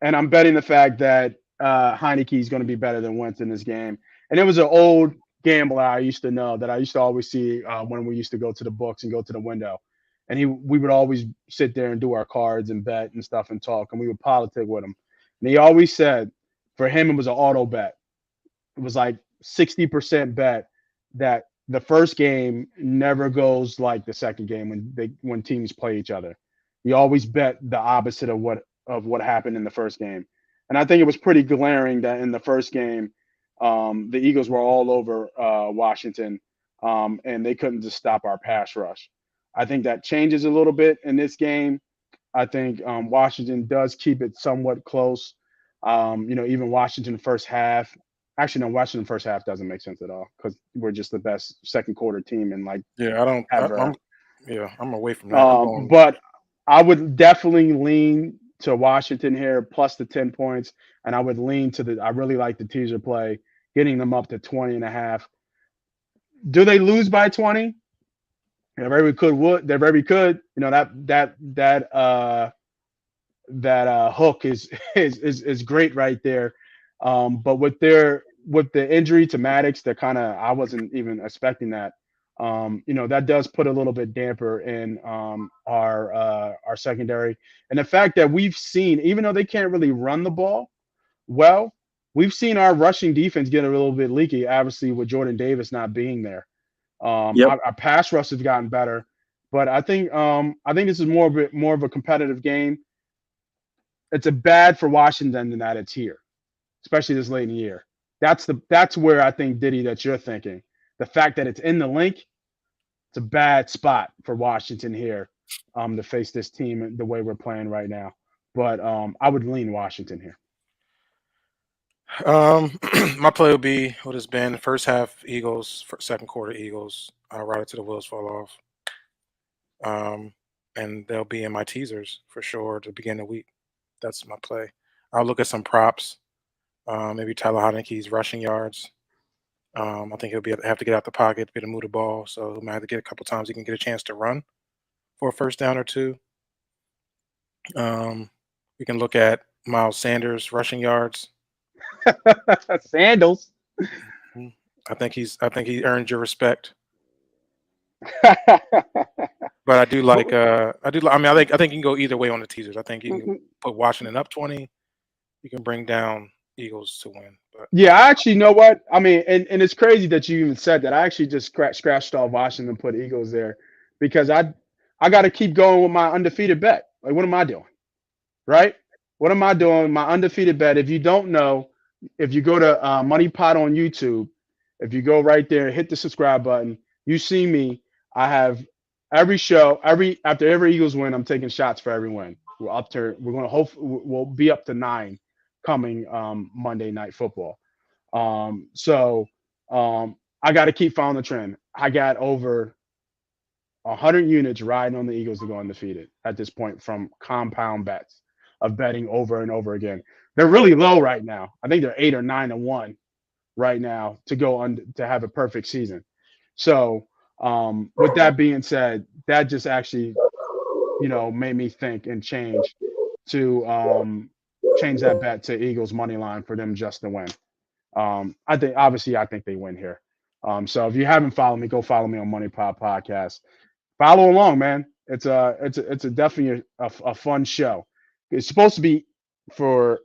I'm betting the fact that Heinicke is going to be better than Wentz in this game. And it was an old gambler I used to know that I used to always see when we used to go to the books and go to the window, and we would always sit there and do our cards and bet and stuff and talk, and we would politic with him. And he always said, for him, it was an auto bet. It was like 60% bet that the first game never goes like the second game when teams play each other. He always bet the opposite of what happened in the first game. And I think it was pretty glaring that in the first game, the Eagles were all over Washington, and they couldn't just stop our pass rush. I think that changes a little bit in this game. I think Washington does keep it somewhat close. Even Washington first half. Actually, no, Washington first half doesn't make sense at all because we're just the best second quarter team in I'm away from that. But I would definitely lean to Washington here plus the 10 points, and I would lean to I really like the teaser play, getting them up to 20.5. Do they lose by 20? They very could. They very could. That hook is great right there. But with the injury to Maddox, I wasn't even expecting that. That does put a little bit damper in our secondary, and the fact that we've seen, even though they can't really run the ball well, we've seen our rushing defense get a little bit leaky. Obviously, with Jordan Davis not being there, our pass rush has gotten better. But I think this is more of a competitive game. It's a bad for Washington than that it's here, especially this late in the year. That's where I think, Diddy, that you're thinking. The fact that it's in the link, it's a bad spot for Washington here to face this team the way we're playing right now. But I would lean Washington here. My play will be what has been first half Eagles, second quarter Eagles, right until the wheels fall off. And they'll be in my teasers for sure to begin the week. That's my play. I'll look at some props. Maybe Taylor Heinicke's rushing yards. I think he'll have to get out the pocket, be able to move the ball. So he might have to get a couple times he can get a chance to run for a first down or two. We can look at Miles Sanders rushing yards. Sandals. I think he earned your respect. But I do like I think you can go either way on the teasers. I think you can put Washington up 20. You can bring down Eagles to win. But Yeah, I actually know what I mean, and it's crazy that you even said that. I actually just scratched off Washington and put Eagles there because I got to keep going with my undefeated bet. Like, what am I doing? Right? What am I doing? My undefeated bet. If you don't know, if you go to MoneyPot on YouTube, if you go right there, hit the subscribe button. You see me. I have every show, after every Eagles win, I'm taking shots for every win. We're going to hope we'll be up to 9 coming Monday Night Football. So I got to keep following the trend. I got over 100 units riding on the Eagles to go undefeated at this point from compound bets of betting over and over again. They're really low right now. I think they're 8 or 9-1 right now to go to have a perfect season. So with that being said, that just actually, made me think and change that bet to Eagles money line for them just to win. I think they win here. So if you haven't followed me, go follow me on MoneyPot Podcast. Follow along, man. It's a definitely a fun show. It's supposed to be for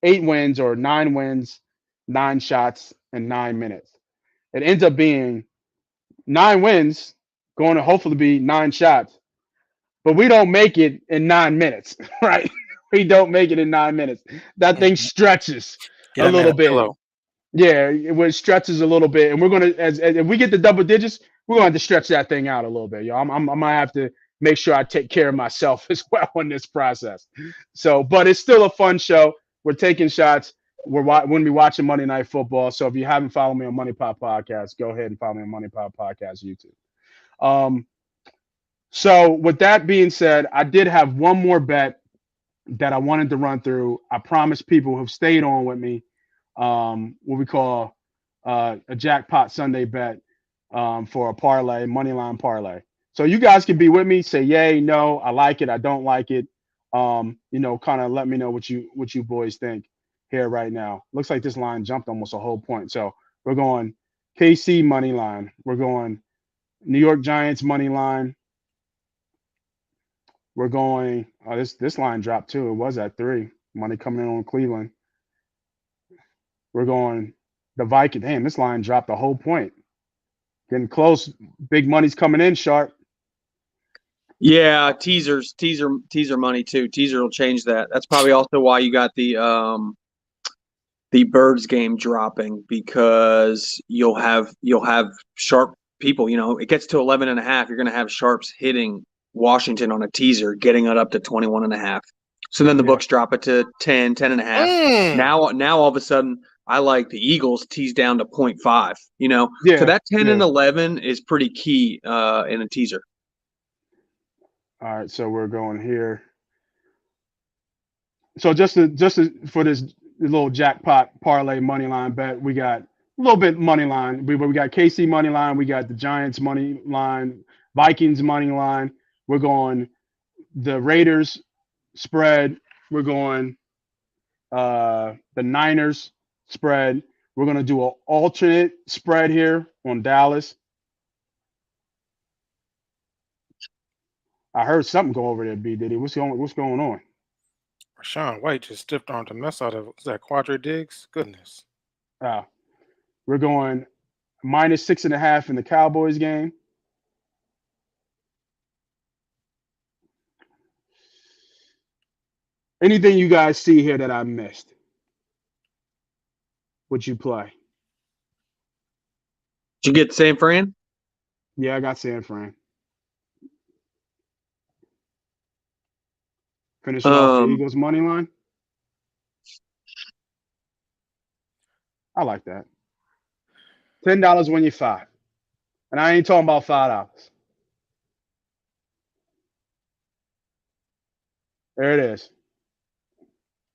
8 wins or 9 wins, 9 shots, and 9 minutes. It ends up being 9 wins, going to hopefully be 9 shots, but we don't make it in 9 minutes, right? We don't make it in 9 minutes. That thing stretches a little bit. Yeah, it stretches a little bit, and we're gonna as if we get the double digits, we're gonna have to stretch that thing out a little bit, yo. I'm gonna have to make sure I take care of myself as well in this process. So, but it's still a fun show. We're taking shots. We're going to be watching Monday Night Football. So if you haven't followed me on MoneyPot Podcast, go ahead and follow me on MoneyPot Podcast YouTube. So with that being said, I did have one more bet that I wanted to run through. I promise people who've stayed on with me. What we call a jackpot Sunday bet for a parlay, money line parlay. So you guys can be with me, say yay, no, I like it, I don't like it. Kind of let me know what you boys think here right now. Looks like this line jumped almost a whole point. So we're going KC money line. We're going New York Giants money line. We're going this line dropped too. It was at 3. Money coming in on Cleveland. We're going the Vikings. Damn, this line dropped a whole point. Getting close. Big money's coming in, Sharp. Yeah, teaser money too. Teaser will change that. That's probably also why you got the Birds game dropping, because you'll have sharp people. It gets to 11.5. You're going to have sharps hitting Washington on a teaser, getting it up to 21.5. So then the books drop it to 10.5. Now all of a sudden, I like the Eagles tease down to 0.5. So that 10 and 11 is pretty key in a teaser. All right, so we're going here. So just for this little jackpot parlay money line bet, we got a little bit money line. We got KC money line. We got the Giants money line, Vikings money line. We're going the Raiders spread. We're going the Niners spread. We're going to do an alternate spread here on Dallas. I heard something go over there, B. Diddy. What's going on? Rashawn White just stiffed armed the mess out of, is that Quadre Diggs? Goodness. We're going -6.5 in the Cowboys game. Anything you guys see here that I missed? Would you play? Did you get San Fran? Yeah, I got San Fran. Finish off the Eagles money line. I like that. $10 win you 5. And I ain't talking about $5. There it is.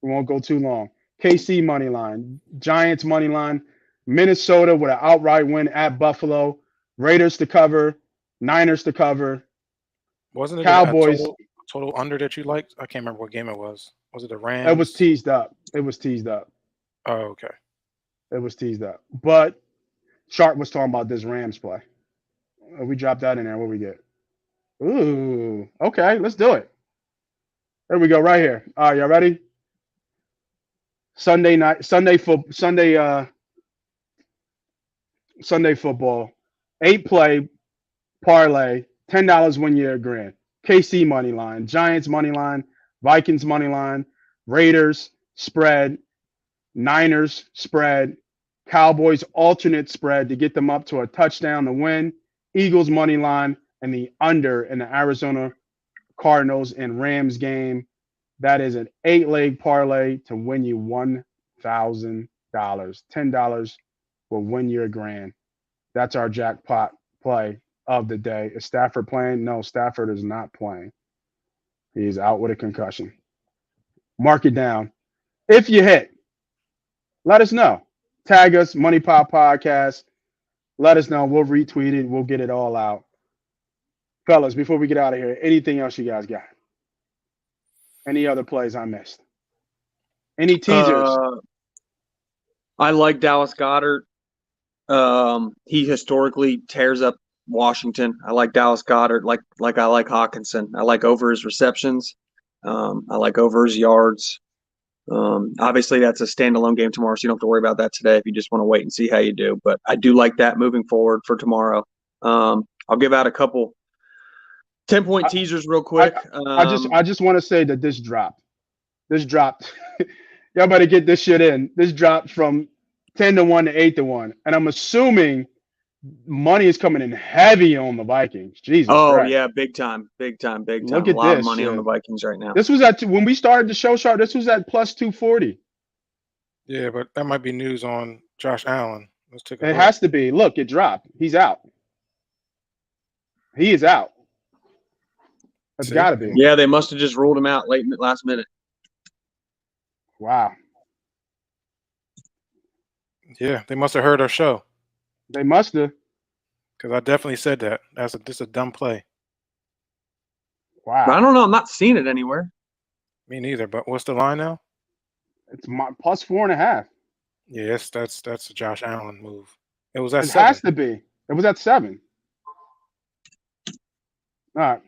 We won't go too long. KC money line, Giants money line, Minnesota with an outright win at Buffalo, Raiders to cover, Niners to cover. Wasn't it Cowboys a total under that you liked? I can't remember what game it was. Was it the Rams? It was teased up. Oh, okay. It was teased up. But Sharp was talking about this Rams play. We dropped that in there. What we get? Ooh, okay, let's do it. There we go, right here. All right, y'all ready? Sunday night, Sunday football, 8 play parlay, $10 win you a grand. KC money line, Giants money line, Vikings money line, Raiders spread, Niners spread, Cowboys alternate spread to get them up to a touchdown to win, Eagles money line, and the under in the Arizona Cardinals and Rams game. That is an 8-leg parlay to win you $1,000. $10 will win you a grand. That's our jackpot play of the day. Is Stafford playing? No, Stafford is not playing. He's out with a concussion. Mark it down. If you hit, let us know. Tag us, MoneyPot Podcast. Let us know. We'll retweet it. We'll get it all out. Fellas, before we get out of here, anything else you guys got? Any other plays I missed? Any teasers? I like Dallas Goedert. He historically tears up Washington. I like Dallas Goedert, like I like Hawkinson. I like over his receptions. I like over his yards. Obviously, that's a standalone game tomorrow, so you don't have to worry about that today if you just want to wait and see how you do. But I do like that moving forward for tomorrow. I'll give out a couple 10-point teasers real quick. I just want to say that this dropped. Y'all better get this shit in. This dropped from 10-1 to 8-1, and I'm assuming money is coming in heavy on the Vikings. Jesus. Oh Christ. yeah, big time. Look at a lot this of money shit. on the Vikings right now. This was at when we started the show. Sharp. This was at plus 240. Yeah, but that might be news on Josh Allen. Let's take a It look. has to be. Look, it dropped. He's out. He is out. That's got to be. Yeah, they must have just ruled him out late in the last minute. Wow. Yeah, they must have heard our show They must have. because I definitely said that. This a dumb play. Wow. But I don't know. I'm not seeing it anywhere. Me neither. But what's the line now? It's plus 4.5. Yes, that's a Josh Allen move. It was at It 7. has to be. It was at 7. All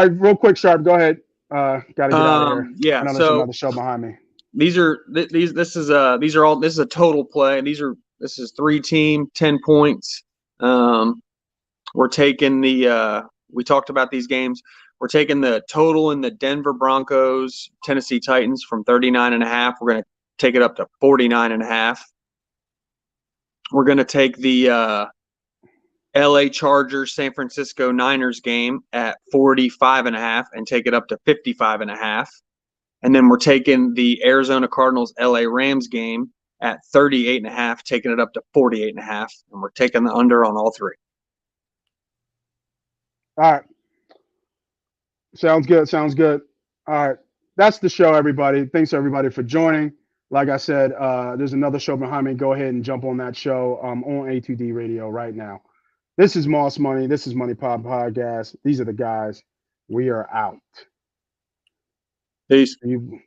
right, real quick, Sharp. Go ahead. Got to get out of here. Yeah. I know there's So another show behind me. these are this is a total play. This is 3-team, 10 points. We're taking we talked about these games. We're taking the total in the Denver Broncos, Tennessee Titans from 39.5. We're going to take it up to 49.5. We're going to take the LA Chargers, San Francisco Niners game at 45.5 and take it up to 55.5. And then we're taking the Arizona Cardinals, LA Rams game at 38.5, taking it up to 48.5. And we're taking the under on all three. All right. Sounds good. All right. That's the show, everybody. Thanks, everybody, for joining. Like I said, there's another show behind me. Go ahead and jump on that show on A2D Radio right now. This is Moss Money. This is MoneyPot Podcast. These are the guys. We are out. Peace. You